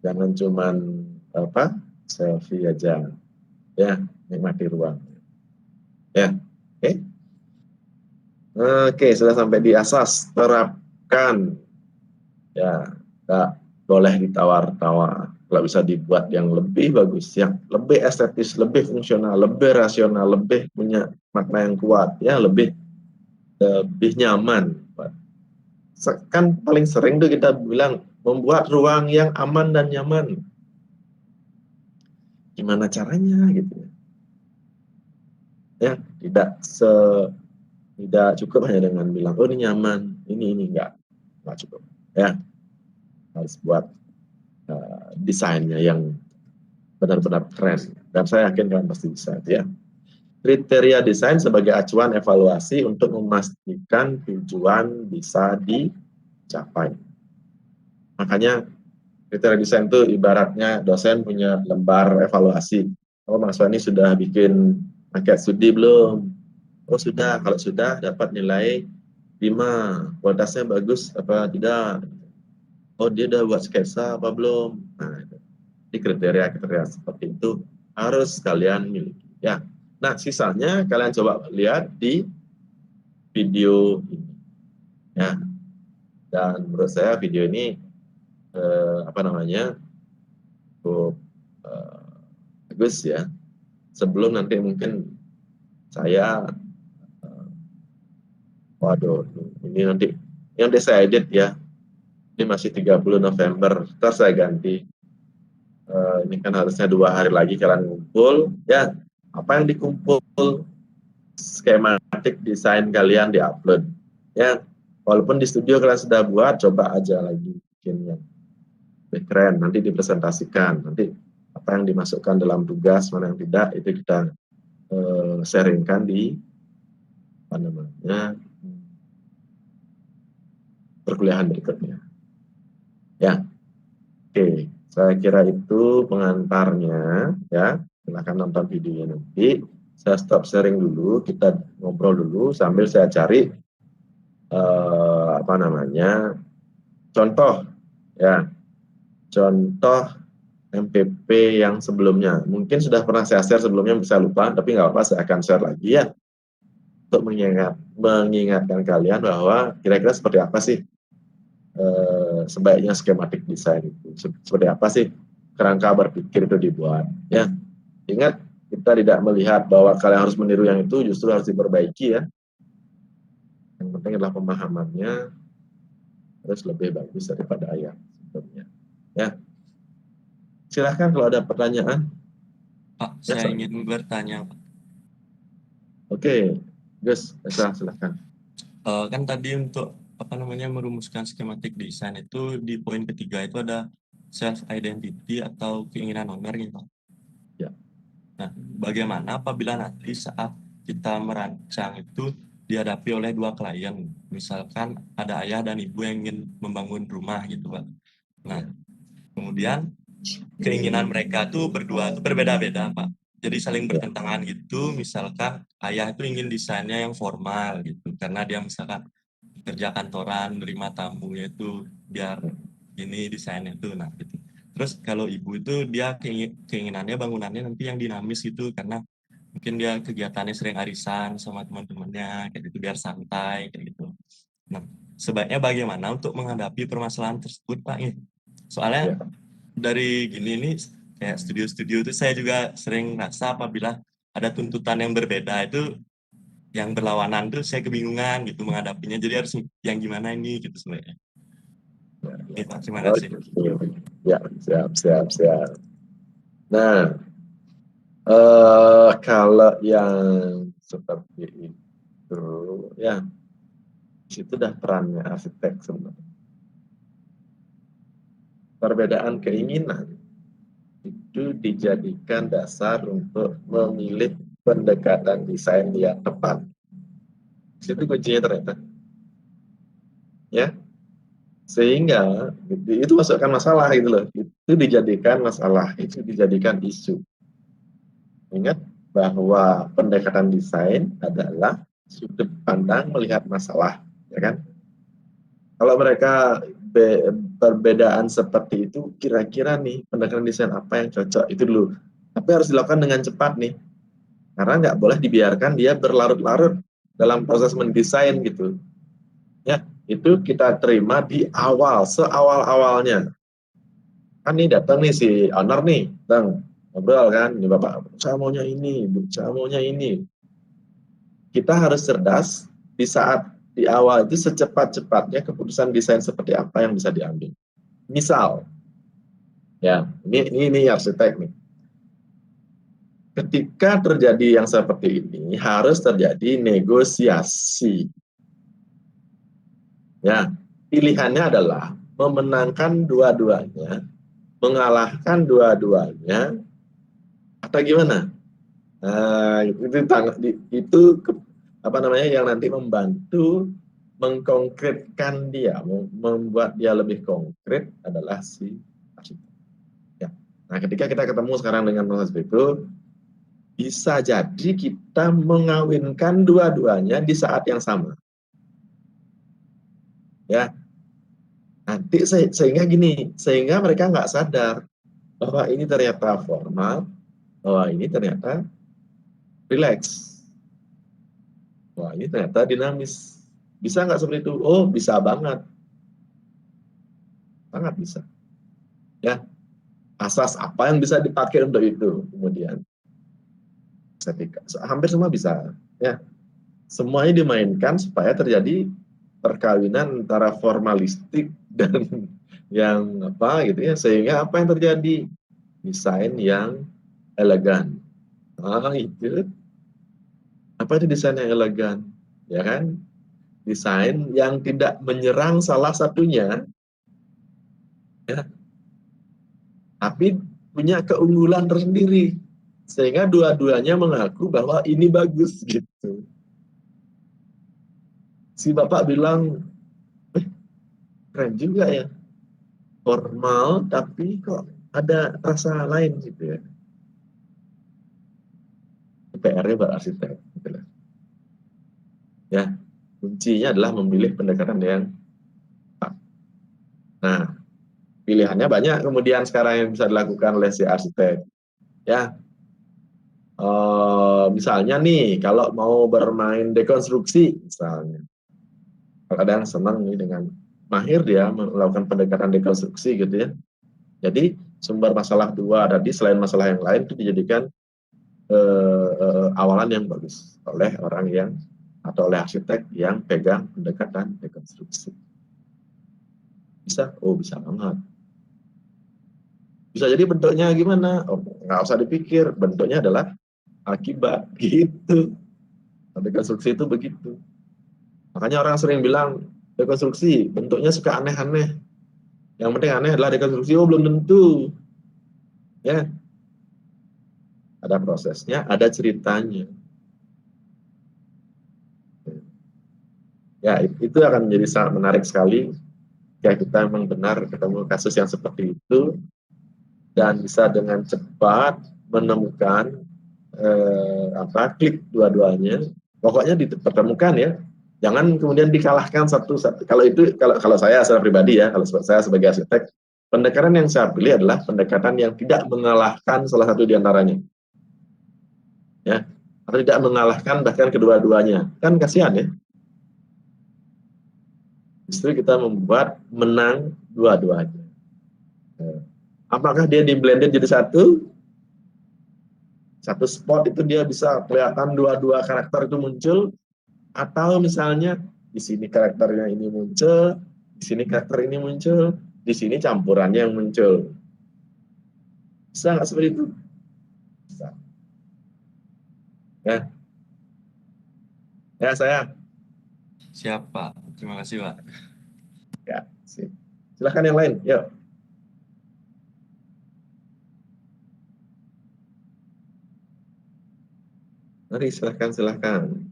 jangan cuman apa selfie aja. Ya, nikmati ruang. Ya, oke. Oke, sudah sampai di asas, terapkan. Ya, nggak boleh ditawar-tawar. Kalau bisa dibuat yang lebih bagus, yang lebih estetis, lebih fungsional, lebih rasional, lebih punya makna yang kuat, ya, lebih nyaman. Kan paling sering tuh kita bilang membuat ruang yang aman dan nyaman. Gimana caranya gitu ya? Ya, tidak cukup hanya dengan bilang oh ini nyaman, ini nggak cukup. Ya, harus buat desainnya yang benar-benar keren, dan saya yakin kalian pasti bisa ya. Kriteria desain sebagai acuan evaluasi untuk memastikan tujuan bisa dicapai. Makanya kriteria desain itu ibaratnya dosen punya lembar evaluasi. Oh, Mas Wani sudah bikin angket studi belum? Oh sudah, kalau sudah dapat nilai 5, kualitasnya bagus apa tidak? Oh dia udah buat sketsa apa belum? Nah, di kriteria seperti itu harus kalian miliki. Ya, nah sisanya kalian coba lihat di video ini. Ya, dan menurut saya video ini cukup bagus ya. sebelum nanti mungkin saya waduh, ini nanti yang saya edit ya, ini masih 30 November, ntar saya ganti. Ini kan harusnya 2 hari lagi kalian ngumpul, ya apa yang dikumpul, skematik desain kalian diupload. Ya, walaupun di studio kalian sudah buat, coba aja lagi bikin yang lebih keren, nanti dipresentasikan, nanti apa yang dimasukkan dalam tugas, mana yang tidak, itu kita sharingkan di apa namanya perkuliahan berikutnya. Ya, oke, saya kira itu pengantarnya ya. Silahkan nonton videonya nanti. Saya stop sharing dulu, kita ngobrol dulu sambil saya cari apa namanya contoh ya, contoh MPP yang sebelumnya. Mungkin sudah pernah saya share sebelumnya, bisa lupa, tapi nggak apa-apa, saya akan share lagi ya untuk mengingatkan kalian bahwa kira-kira seperti apa sih sebaiknya skematik desain itu, seperti apa sih kerangka berpikir itu dibuat ya. Ingat, kita tidak melihat bahwa kalian harus meniru yang itu, justru harus diperbaiki ya. Yang penting adalah pemahamannya harus lebih bagus daripada yang sebelumnya ya. Silahkan kalau ada pertanyaan. Pak, Ya, saya Pak. ingin bertanya, Pak. Oke, Gus, silahkan. Kan tadi untuk apa namanya merumuskan skematik desain itu di poin ketiga itu ada self identity atau keinginan owner gitu. Ya. Nah, bagaimana apabila nanti saat kita merancang itu dihadapi oleh 2 klien, misalkan ada ayah dan ibu yang ingin membangun rumah gitu, Pak. Nah, kemudian keinginan mereka tuh berdua tuh berbeda-beda, Pak. Jadi saling bertentangan gitu. Misalkan ayah itu ingin desainnya yang formal gitu, karena dia misalkan kerja kantoran, nerima tamunya itu biar ini desainnya itu, nah gitu. Terus kalau ibu itu dia keinginannya bangunannya nanti yang dinamis gitu, karena mungkin dia kegiatannya sering arisan sama teman-temannya kayak gitu biar santai kayak gitu. Nah, sebaiknya bagaimana untuk menghadapi permasalahan tersebut, Pak? Soalnya Ya. dari gini nih kayak studio-studio itu saya juga sering rasa apabila ada tuntutan yang berbeda itu yang berlawanan tuh saya kebingungan gitu menghadapinya, jadi harus yang gimana ini gitu sebenarnya. Oke, Pak, terima kasih. Ya, siap. Nah, kalau yang seperti itu ya, itu dah perannya arsitek sebenarnya. Perbedaan keinginan itu dijadikan dasar untuk memilih pendekatan desain yang tepat. Itu kuncinya ternyata. Ya, sehingga itu masukkan masalah gitu loh. Itu dijadikan masalah, itu dijadikan isu. Ingat bahwa pendekatan desain adalah sudut pandang melihat masalah, ya kan? Kalau mereka perbedaan seperti itu, kira-kira nih pendekatan desain apa yang cocok itu dulu. Tapi harus dilakukan dengan cepat nih, karena nggak boleh dibiarkan dia berlarut-larut dalam proses mendesain gitu. Ya, itu kita terima di awal, seawal-awalnya. Kan nih datang nih si owner nih, datang ngobrol kan, ini bapak, saya maunya ini, bu, saya maunya ini. Kita harus cerdas di saat di awal itu secepat-cepatnya keputusan desain seperti apa yang bisa diambil. Misal, ya ini arsitek nih. Ketika terjadi yang seperti ini, harus terjadi negosiasi. Ya, pilihannya adalah memenangkan dua-duanya, mengalahkan dua-duanya, atau gimana? Nah, itu apa namanya yang nanti membantu mengkonkretkan dia, membuat dia lebih konkret adalah si arsitek. Ya. Nah, ketika kita ketemu sekarang dengan proses itu, bisa jadi kita mengawinkan dua-duanya di saat yang sama. Ya, nanti sehingga gini, sehingga mereka nggak sadar bahwa ini ternyata formal, bahwa ini ternyata relax. Wah, ini ternyata dinamis. Bisa nggak seperti itu? Oh, bisa banget. Sangat bisa. Ya, asas apa yang bisa dipakai untuk itu kemudian. estetika. Hampir semua bisa. Ya, semuanya dimainkan supaya terjadi perkawinan antara formalistik dan yang apa gitu ya, sehingga apa yang terjadi, desain yang elegan. Itu apa itu desain yang elegan, ya kan? Desain yang tidak menyerang salah satunya, ya, tapi punya keunggulan tersendiri, sehingga dua-duanya mengaku bahwa ini bagus gitu. Si bapak bilang, keren juga ya, formal tapi kok ada rasa lain gitu ya. PR-nya berarsitek gitu lah. Ya, kuncinya adalah memilih pendekatan yang tepat. Nah, pilihannya banyak kemudian sekarang yang bisa dilakukan oleh si arsitek. Ya, misalnya nih, kalau mau bermain dekonstruksi misalnya, kalau ada yang senang nih dengan mahir dia melakukan pendekatan dekonstruksi gitu ya. Jadi sumber masalah dua tadi selain masalah yang lain itu dijadikan awalan yang bagus oleh orang yang atau oleh arsitek yang pegang pendekatan dekonstruksi. Bisa? Oh, bisa banget. Bisa jadi bentuknya gimana? Oh, nggak usah dipikir, bentuknya adalah akibat gitu. Dekonstruksi itu begitu. Makanya orang sering bilang dekonstruksi bentuknya suka aneh-aneh. Yang penting aneh adalah dekonstruksi. Oh, belum tentu. Ya, ada prosesnya, ada ceritanya. Ya, itu akan menjadi sangat menarik sekali jika kita memang benar ketemu kasus yang seperti itu dan bisa dengan cepat menemukan klik dua-duanya. Pokoknya dipertemukan ya. Jangan kemudian dikalahkan satu-satu. Kalau saya secara pribadi ya, kalau saya sebagai arsitek, pendekatan yang saya pilih adalah pendekatan yang tidak mengalahkan salah satu di antaranya. Ya, atau tidak mengalahkan bahkan kedua-duanya. Kan kasihan ya. Justru kita membuat menang dua-duanya. Apakah dia di blended jadi satu spot itu dia bisa kelihatan dua-dua karakter itu muncul, atau misalnya di sini karakternya ini muncul, di sini karakter ini muncul, di sini campurannya yang muncul. Bisa nggak seperti itu? Bisa. Ya, ya saya. Siap, Pak. Terima kasih, Pak. Ya, silakan yang lain. Yuk. Mari silakan.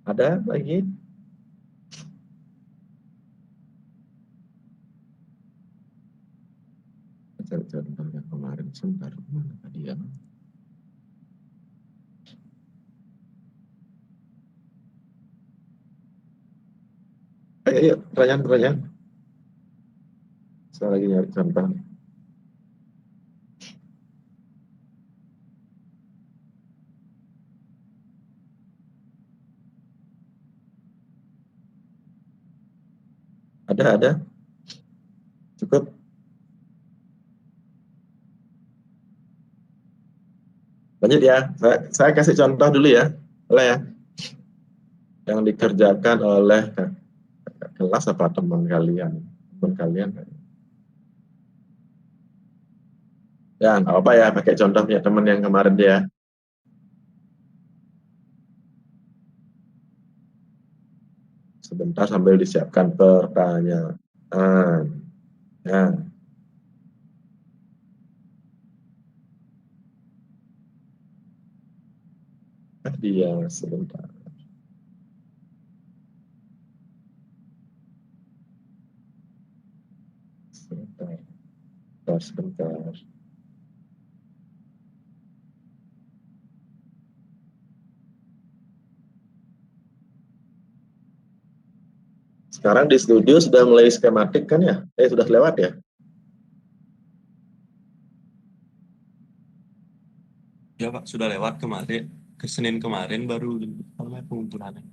Ada lagi? Contoh yang kemarin sebentar, mana tadi ya? Ayo, pertanyaan. Saya lagi nyari contoh. Ada. Cukup. Lanjut ya. Saya kasih contoh dulu ya. Boleh ya? Yang dikerjakan oleh kelas apa teman kalian? Ya, nggak apa ya, pakai contohnya teman yang kemarin dia. Sebentar sambil disiapkan pertanyaan. Ya. Dia sebentar. Sebentar. Sekarang di studio sudah mulai skematik kan ya? Sudah lewat ya? Ya, Pak. Sudah lewat kemarin. Ke Senin kemarin baru pengumpulannya.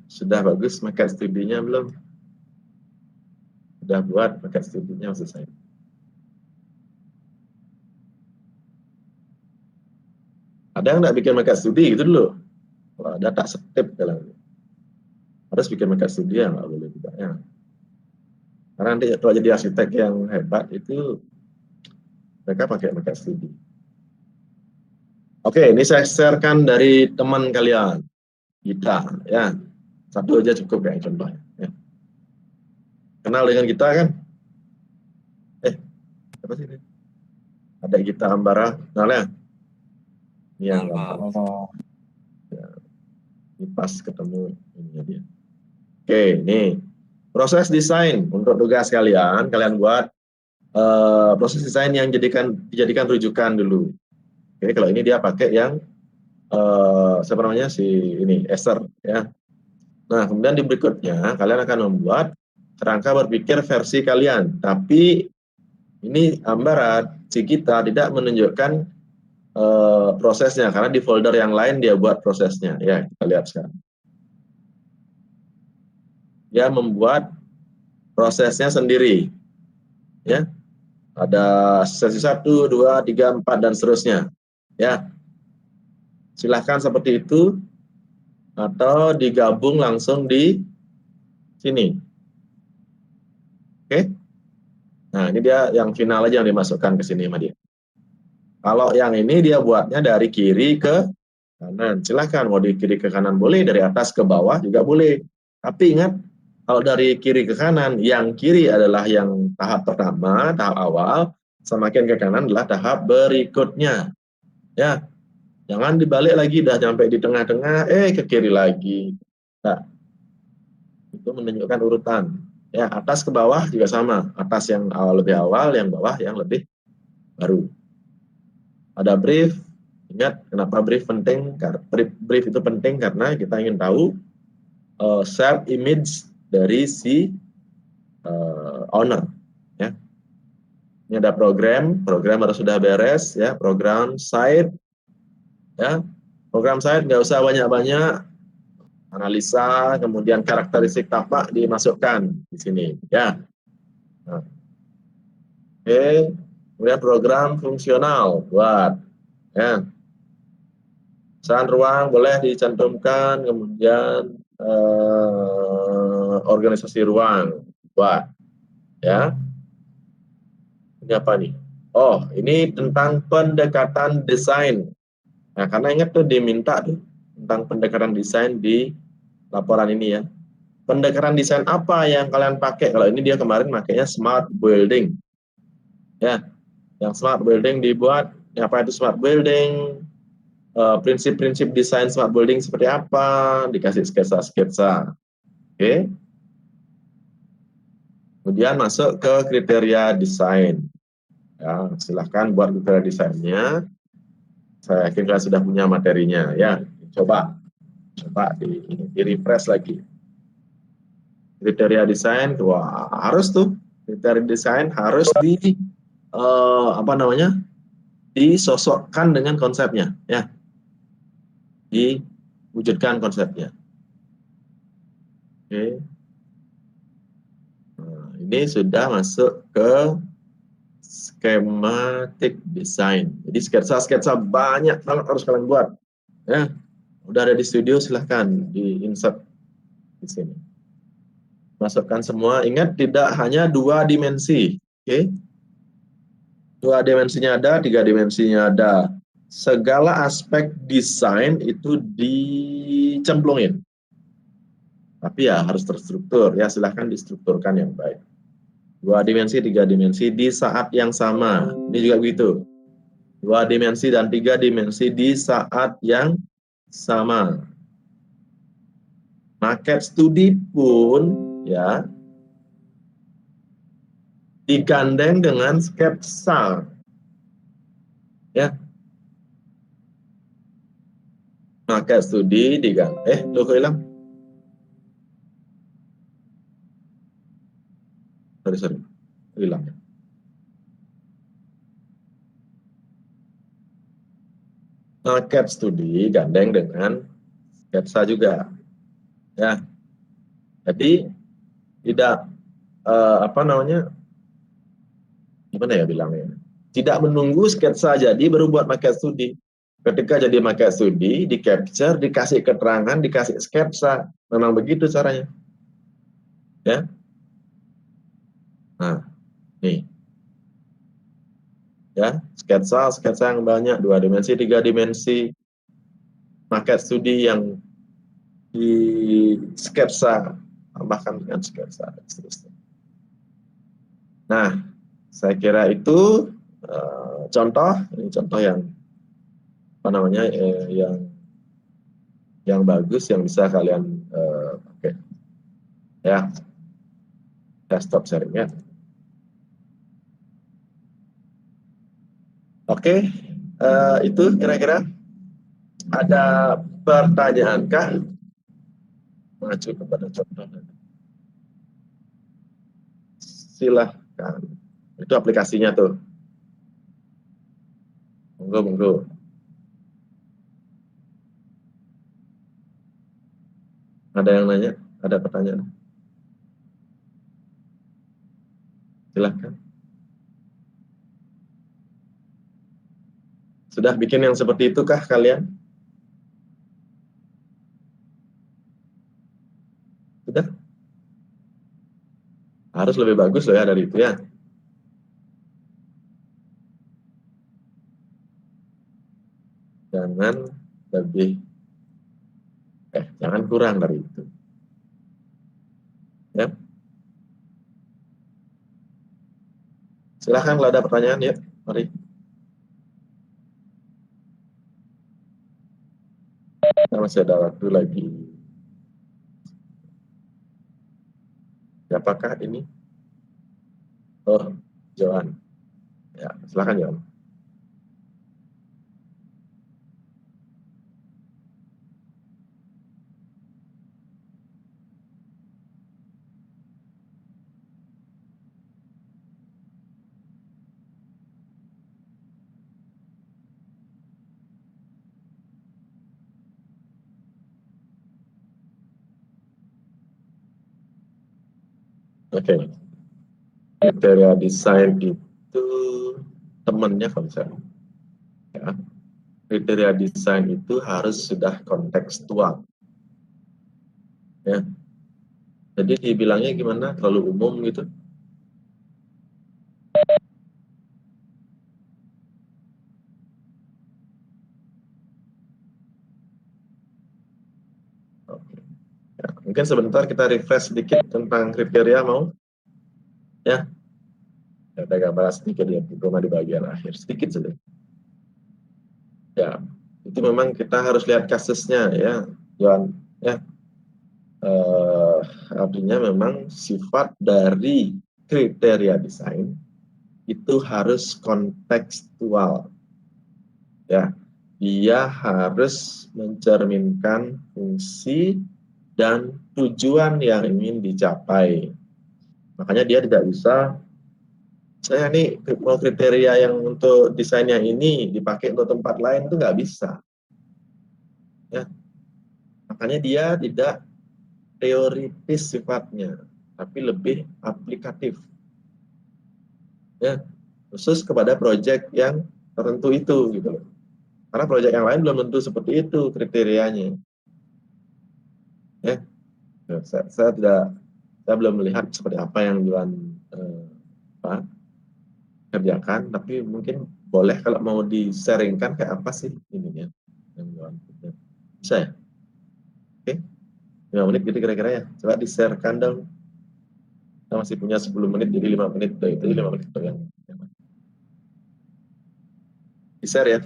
Sudah bagus makan studionya belum? sudah buat paket studinya maksud saya. Ada yang nggak bikin paket studi gitu dulu? Kalau ada tak setip kalau harus bikin paket studi ya nggak boleh juga ya. Karena nanti kalau jadi arsitek yang hebat itu mereka pakai paket studi. Oke, ini saya sharekan dari teman kalian, kita ya. Satu aja cukup kayak contohnya. Ya. Kenal dengan kita kan? Apa sih ini? Ada kita Ambara, kenalnya? Ini yang Kenal, gampang. Ya, ini pas ketemu ini dia. Oke, ini proses desain untuk tugas kalian buat proses desain yang dijadikan rujukan dulu. Oke, kalau ini dia pakai yang siapa namanya si ini Esther ya. Nah, kemudian di berikutnya kalian akan membuat kerangka berpikir versi kalian. Tapi ini Ambara si kita tidak menunjukkan prosesnya karena di folder yang lain dia buat prosesnya. Ya, kita lihat sekarang. Dia membuat prosesnya sendiri. Ya. Ada sesi 1, 2, 3, 4 dan seterusnya. Ya. Silahkan seperti itu atau digabung langsung di sini. Oke. Nah, ini dia yang final aja yang dimasukkan ke sini sama dia. Kalau yang ini dia buatnya dari kiri ke kanan. Silahkan mau di kiri ke kanan boleh, dari atas ke bawah juga boleh. Tapi ingat, kalau dari kiri ke kanan, yang kiri adalah yang tahap pertama, tahap awal, semakin ke kanan adalah tahap berikutnya. Ya, jangan dibalik lagi, dah sampai di tengah-tengah, ke kiri lagi. Nah, itu menunjukkan urutan. Ya, atas ke bawah juga sama. Atas yang awal lebih awal, yang bawah yang lebih baru. Ada brief. Ingat, kenapa brief penting? Brief itu penting karena kita ingin tahu shared image dari si owner. Ya. Ini ada program harus sudah beres ya, program site ya. Program site nggak usah banyak-banyak, analisa kemudian karakteristik tapak dimasukkan di sini ya. Nah. Oke, kemudian program fungsional buat ya. Pesan ruang boleh dicantumkan, kemudian organisasi ruang buat ya. Ini apa nih? Oh, ini tentang pendekatan desain. Nah, karena ingat tuh diminta tuh tentang pendekatan desain di laporan ini ya. Pendekatan desain apa yang kalian pakai? Kalau ini dia kemarin makainya smart building. Ya, yang smart building dibuat. Apa itu smart building? Prinsip-prinsip desain smart building seperti apa? Dikasih sketsa-sketsa. Oke. Kemudian masuk ke kriteria desain. Ya, silahkan buat kriteria desainnya. Saya yakin kalian sudah punya materinya. Ya, coba di refresh lagi. Kriteria desain, wah, harus tuh kriteria desain harus disosokkan dengan konsepnya, ya, diwujudkan konsepnya. Oke. Nah, ini sudah masuk ke schematic design. Jadi sketsa-sketsa banyak banget harus kalian buat. Ya, udah ada di studio, silahkan di insert di sini. Masukkan semua. Ingat tidak hanya 2 dimensi. Oke. 2 dimensinya ada, 3 dimensinya ada. Segala aspek desain itu dicemplungin. Tapi ya harus terstruktur. Ya silahkan distrukturkan yang baik. 2 dimensi, 3 dimensi di saat yang sama. Ini juga begitu. 2 dimensi dan 3 dimensi di saat yang sama. Market studi pun ya digandeng dengan sketsa. Ya. Market studi digandeng. Loh kok hilang? Sorry. Hilang ya. Market studi gandeng dengan sketsa juga. Ya. Jadi tidak apa namanya, gimana ya bilangnya, tidak menunggu sketsa jadi baru buat market studi. Ketika jadi market studi, di capture, dikasih keterangan, dikasih sketsa, memang begitu caranya, ya. Nah, nih, ya, sketsa yang banyak, 2 dimensi, 3 dimensi, market studi yang di sketsa, tambahkan dengan sketsa, dan seterusnya. Nah, saya kira itu contoh, ini contoh yang apa namanya, yang bagus yang bisa kalian pakai. Ya, saya stop sharingnya. Oke, itu kira-kira ada pertanyaankah mengacu kepada contoh? Silahkan. Itu aplikasinya tuh. Monggo, monggo. Ada yang nanya? Ada pertanyaan? Silahkan. Sudah bikin yang seperti itu kah kalian? Sudah? Harus lebih bagus loh ya dari itu ya. Jangan lebih, jangan kurang dari itu. Ya. Silahkan kalau ada pertanyaan ya, mari. Nah, masih ada waktu lagi. Siapakah ini? Oh, Johan. Ya, silahkan Johan. Oke. Kriteria desain itu temannya konsep. Ya. Kriteria desain itu harus sudah kontekstual. Ya. Jadi dibilangnya gimana? Terlalu umum gitu. Oke. Ya. Mungkin sebentar kita refresh sedikit tentang kriteria, mau? Ya. Ada gambar sedikit ya, cuma di bagian akhir. Sedikit saja. Ya. Itu memang kita harus lihat kasusnya ya, Johan. Ya. Artinya memang sifat dari kriteria desain itu harus kontekstual. Ya, dia harus mencerminkan fungsi dan tujuan yang ingin dicapai. Makanya dia tidak bisa, saya nih mau kriteria yang untuk desainnya ini dipakai untuk tempat lain, itu nggak bisa. Ya, makanya dia tidak teoritis sifatnya, tapi lebih aplikatif. Ya, khusus kepada proyek yang tertentu itu gitu loh. Karena proyek yang lain belum tentu seperti itu kriterianya. Ya, saya belum melihat seperti apa yang Juan kerjakan, tapi mungkin boleh kalau mau di-sharingkan kayak apa sih ininya yang Juan kerja. Bisa ya? Oke, 5 menit gitu kira-kira ya. Coba di-sharekan dong. Kita masih punya 10 menit, jadi 5 menit. Itu 5 menit yang di-share ya.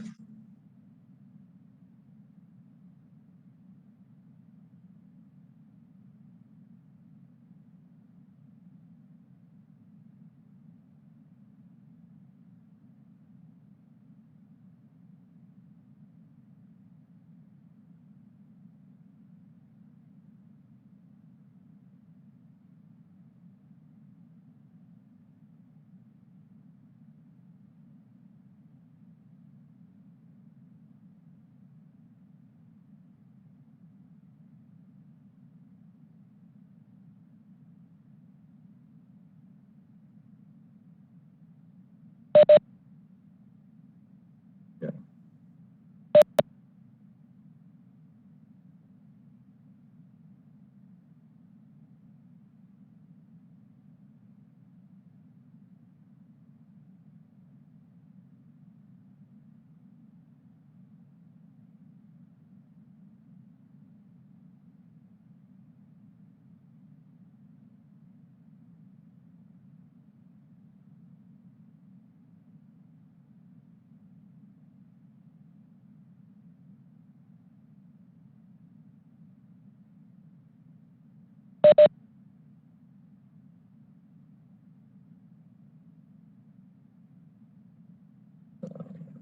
Ya.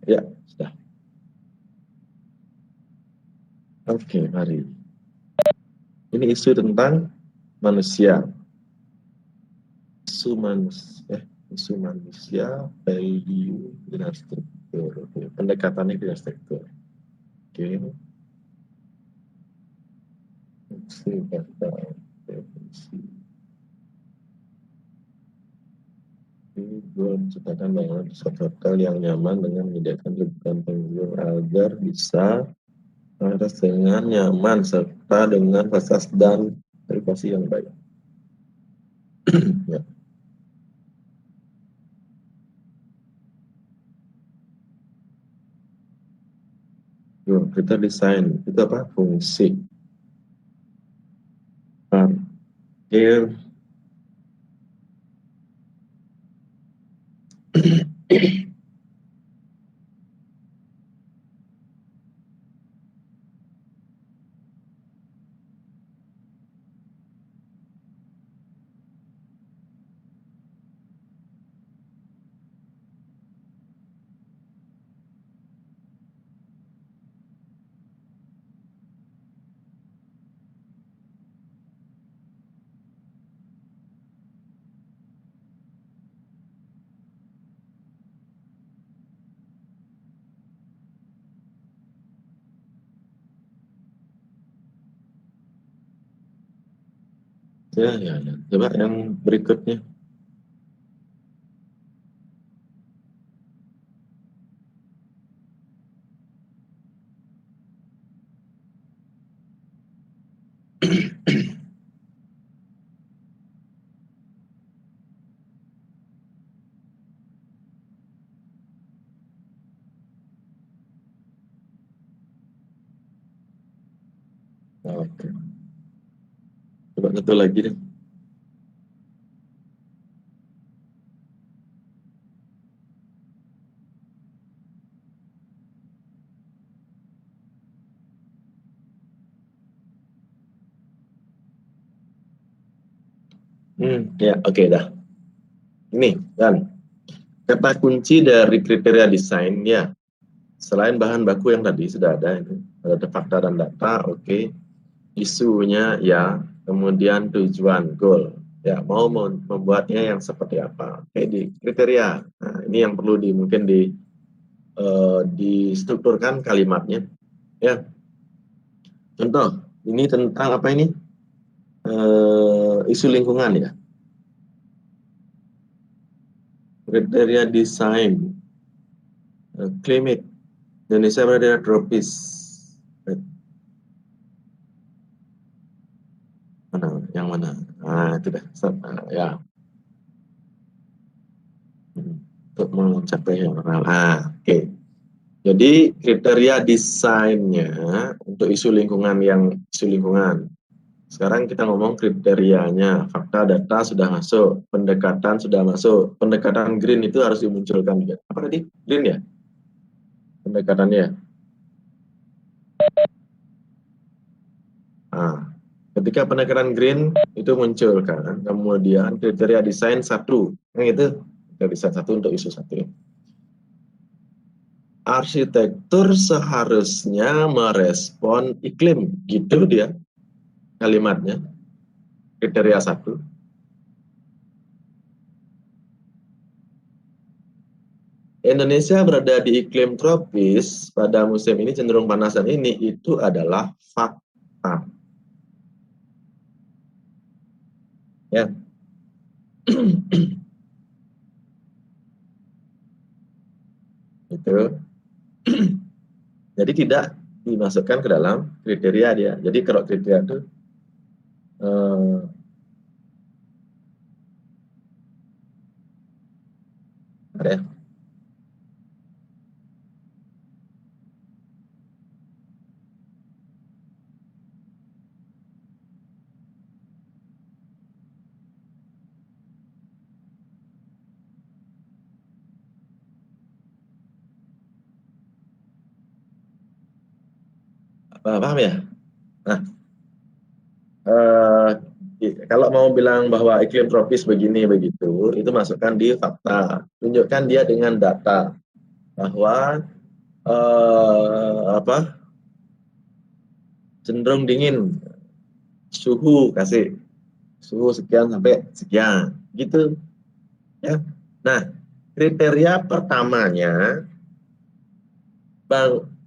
Ya, sudah. Oke, mari. Ini isu tentang manusia. Isu manusia, value, dan struktur. Oke, pendekatannya dengan struktur. Oke. Fungsi kata definisi. Gue menciptakan bangunan resort hotel yang nyaman dengan menyediakan kebutuhan pengunjung agar bisa akses dengan nyaman serta dengan fasilitas dan privasi yang baik. Ya. Yuk, kita desain itu apa? Fungsi parkir ya. Coba yang berikutnya. Oke. Coba satu lagi deh. Ya, oke dah. Ini kan kata kunci dari kriteria desain ya. Selain bahan baku yang tadi sudah ada itu, ada fakta dan data, oke. Isunya ya, kemudian tujuan goal. Ya, mau membuatnya yang seperti apa. Oke, di kriteria. Nah, ini yang perlu mungkin distrukturkan kalimatnya. Ya. Contoh, ini tentang apa ini? Isu lingkungan ya. Kriteria desain climate Indonesia berada tropis. Mana? Yang mana? Nah, itu dah. Ya. Untuk mencapai yang oke. Jadi kriteria desainnya untuk isu lingkungan. Sekarang kita ngomong kriterianya, fakta data sudah masuk, pendekatan sudah masuk. Pendekatan green itu harus dimunculkan juga. Apa tadi? Green ya? Pendekatannya. Nah, ketika pendekatan green itu muncul kan, kemudian kriteria desain satu, yang itu kriteria desain satu untuk isu satu. Arsitektur seharusnya merespon iklim, gitu dia kalimatnya. Kriteria satu. Indonesia berada di iklim tropis pada musim ini cenderung panasan ini itu adalah fakta. Ya. Itu. Jadi tidak dimasukkan ke dalam kriteria dia. Jadi kalau kriteria itu ada ya. Paham ya? Nah, kalau mau bilang bahwa iklim tropis begini begitu, itu masukkan di fakta. Tunjukkan dia dengan data bahwa cenderung dingin, suhu kasih suhu sekian sampai sekian, gitu ya. Nah, kriteria pertamanya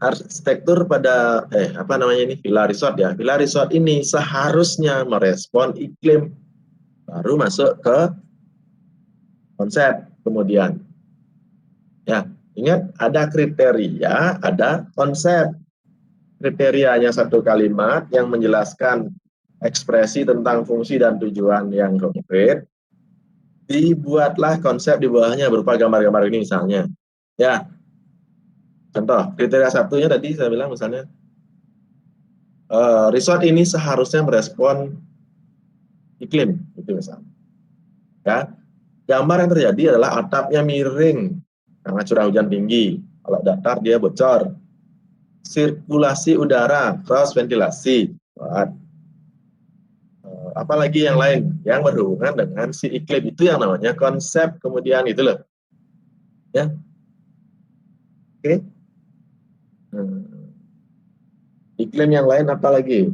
arsitektur pada villa resort ya. Villa resort ini seharusnya merespon iklim, baru masuk ke konsep kemudian. Ya, ingat ada kriteria, ada konsep. Kriterianya satu kalimat yang menjelaskan ekspresi tentang fungsi dan tujuan yang konkret. Dibuatlah konsep di bawahnya berupa gambar-gambar ini misalnya. Ya, contoh kriteria satunya tadi saya bilang misalnya resort ini seharusnya merespon iklim, itu misalnya. Ya, gambar yang terjadi adalah atapnya miring karena curah hujan tinggi. Kalau datar dia bocor. Sirkulasi udara, cross ventilasi. Apalagi yang lain yang berhubungan dengan si iklim itu yang namanya konsep kemudian itu loh. Ya. Oke. Iklim yang lain apa lagi?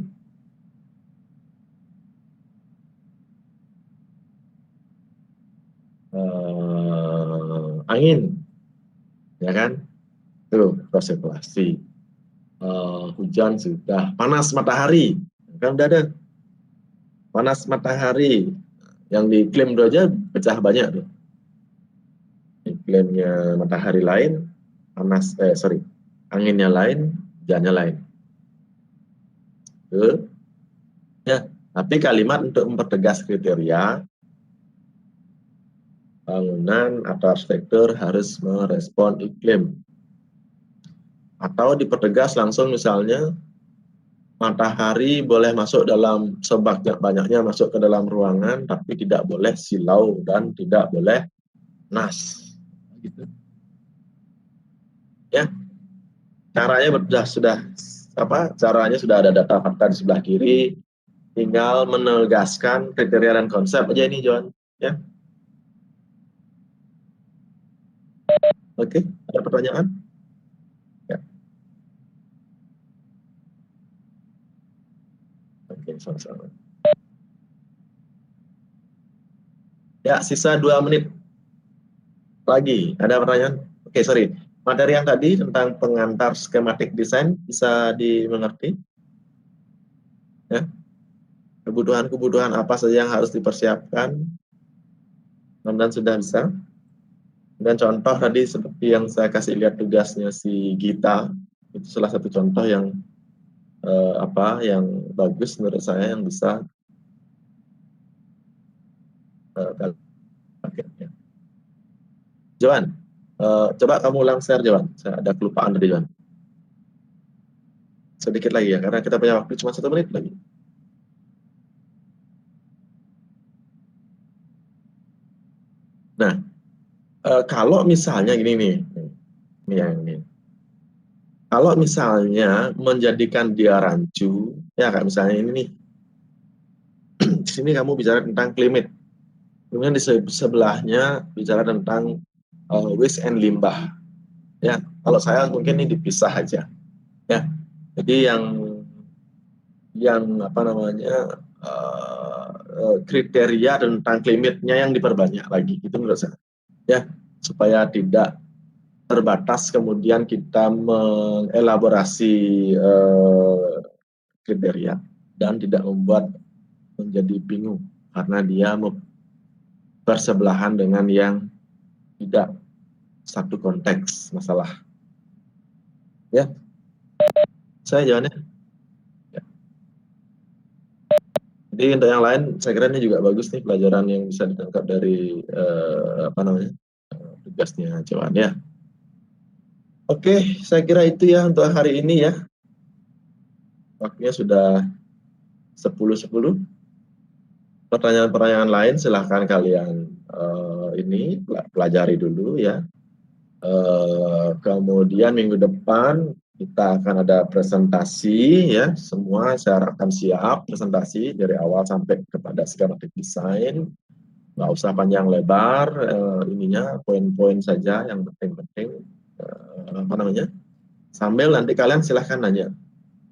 Angin, ya kan? Tuh, sirkulasi. Hujan sudah, panas matahari, kan udah ada. Panas matahari, yang di iklim itu aja pecah banyak tuh. Iklimnya matahari lain, anginnya lain, hujannya lain. Tuh. Ya, tapi kalimat untuk mempertegas kriteria bangunan atau arsitektur harus merespon iklim. Atau dipertegas langsung misalnya matahari boleh masuk dalam sebanyak-banyaknya masuk ke dalam ruangan, tapi tidak boleh silau dan tidak boleh panas. Gitu. Ya, caranya caranya sudah ada data fakta di sebelah kiri, tinggal menegaskan kriteria dan konsep aja ini, John. Ya. Oke, ada pertanyaan? Ya. Oke, sama-sama. Ya, sisa 2 menit lagi. Ada pertanyaan? Oke, sorry. Materi yang tadi tentang pengantar skematik desain bisa dimengerti? Ya. Kebutuhan-kebutuhan apa saja yang harus dipersiapkan? Mudah-mudahan sudah bisa. Dan contoh tadi seperti yang saya kasih lihat tugasnya si Gita, itu salah satu contoh yang yang bagus menurut saya yang bisa pakai. Johan, coba kamu ulang share, Johan. Saya ada kelupaan tadi, Johan. Sedikit lagi ya, karena kita punya waktu cuma 1 menit lagi. Nah, kalau misalnya gini nih, ini yang ini. Kalau misalnya menjadikan dia rancu, ya kayak misalnya ini nih. Di sini kamu bicara tentang climate. Kemudian di sebelahnya bicara tentang waste and limbah. Ya, kalau saya mungkin ini dipisah aja. Ya, jadi yang kriteria tentang climate-nya yang diperbanyak lagi, itu menurut saya. Ya, supaya tidak terbatas kemudian kita mengelaborasi kriteria dan tidak membuat menjadi bingung karena dia bersebelahan dengan yang tidak satu konteks masalah Ya, saya jawabannya. Ya. Jadi untuk yang lain, saya kira ini juga bagus nih pelajaran yang bisa ditangkap dari tugasnya Johan ya. Oke, saya kira itu ya untuk hari ini ya. Waktunya sudah 10.10. Pertanyaan-pertanyaan lain silahkan kalian ini pelajari dulu ya. Kemudian minggu depan kita akan ada presentasi ya. Semua saya harapkan siap presentasi dari awal sampai kepada schematic design. Nggak usah panjang lebar, ininya poin-poin saja yang penting-penting. Sambil nanti kalian silahkan nanya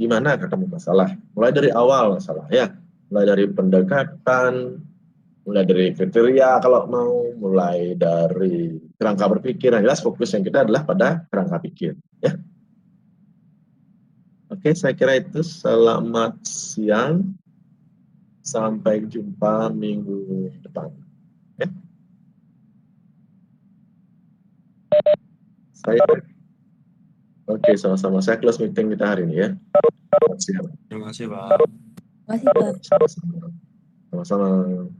gimana ketemu masalah. Mulai dari awal masalah ya. Mulai dari pendekatan, mulai dari kriteria kalau mau, mulai dari kerangka berpikir. Yang jelas fokus yang kita adalah pada kerangka pikir ya. Oke, saya kira itu. Selamat siang, sampai jumpa minggu depan ya. Oke, sama-sama. Saya close meeting kita hari ini ya. Selamat siang. Terima kasih, Pak. Terima kasih, Pak. Sama-sama.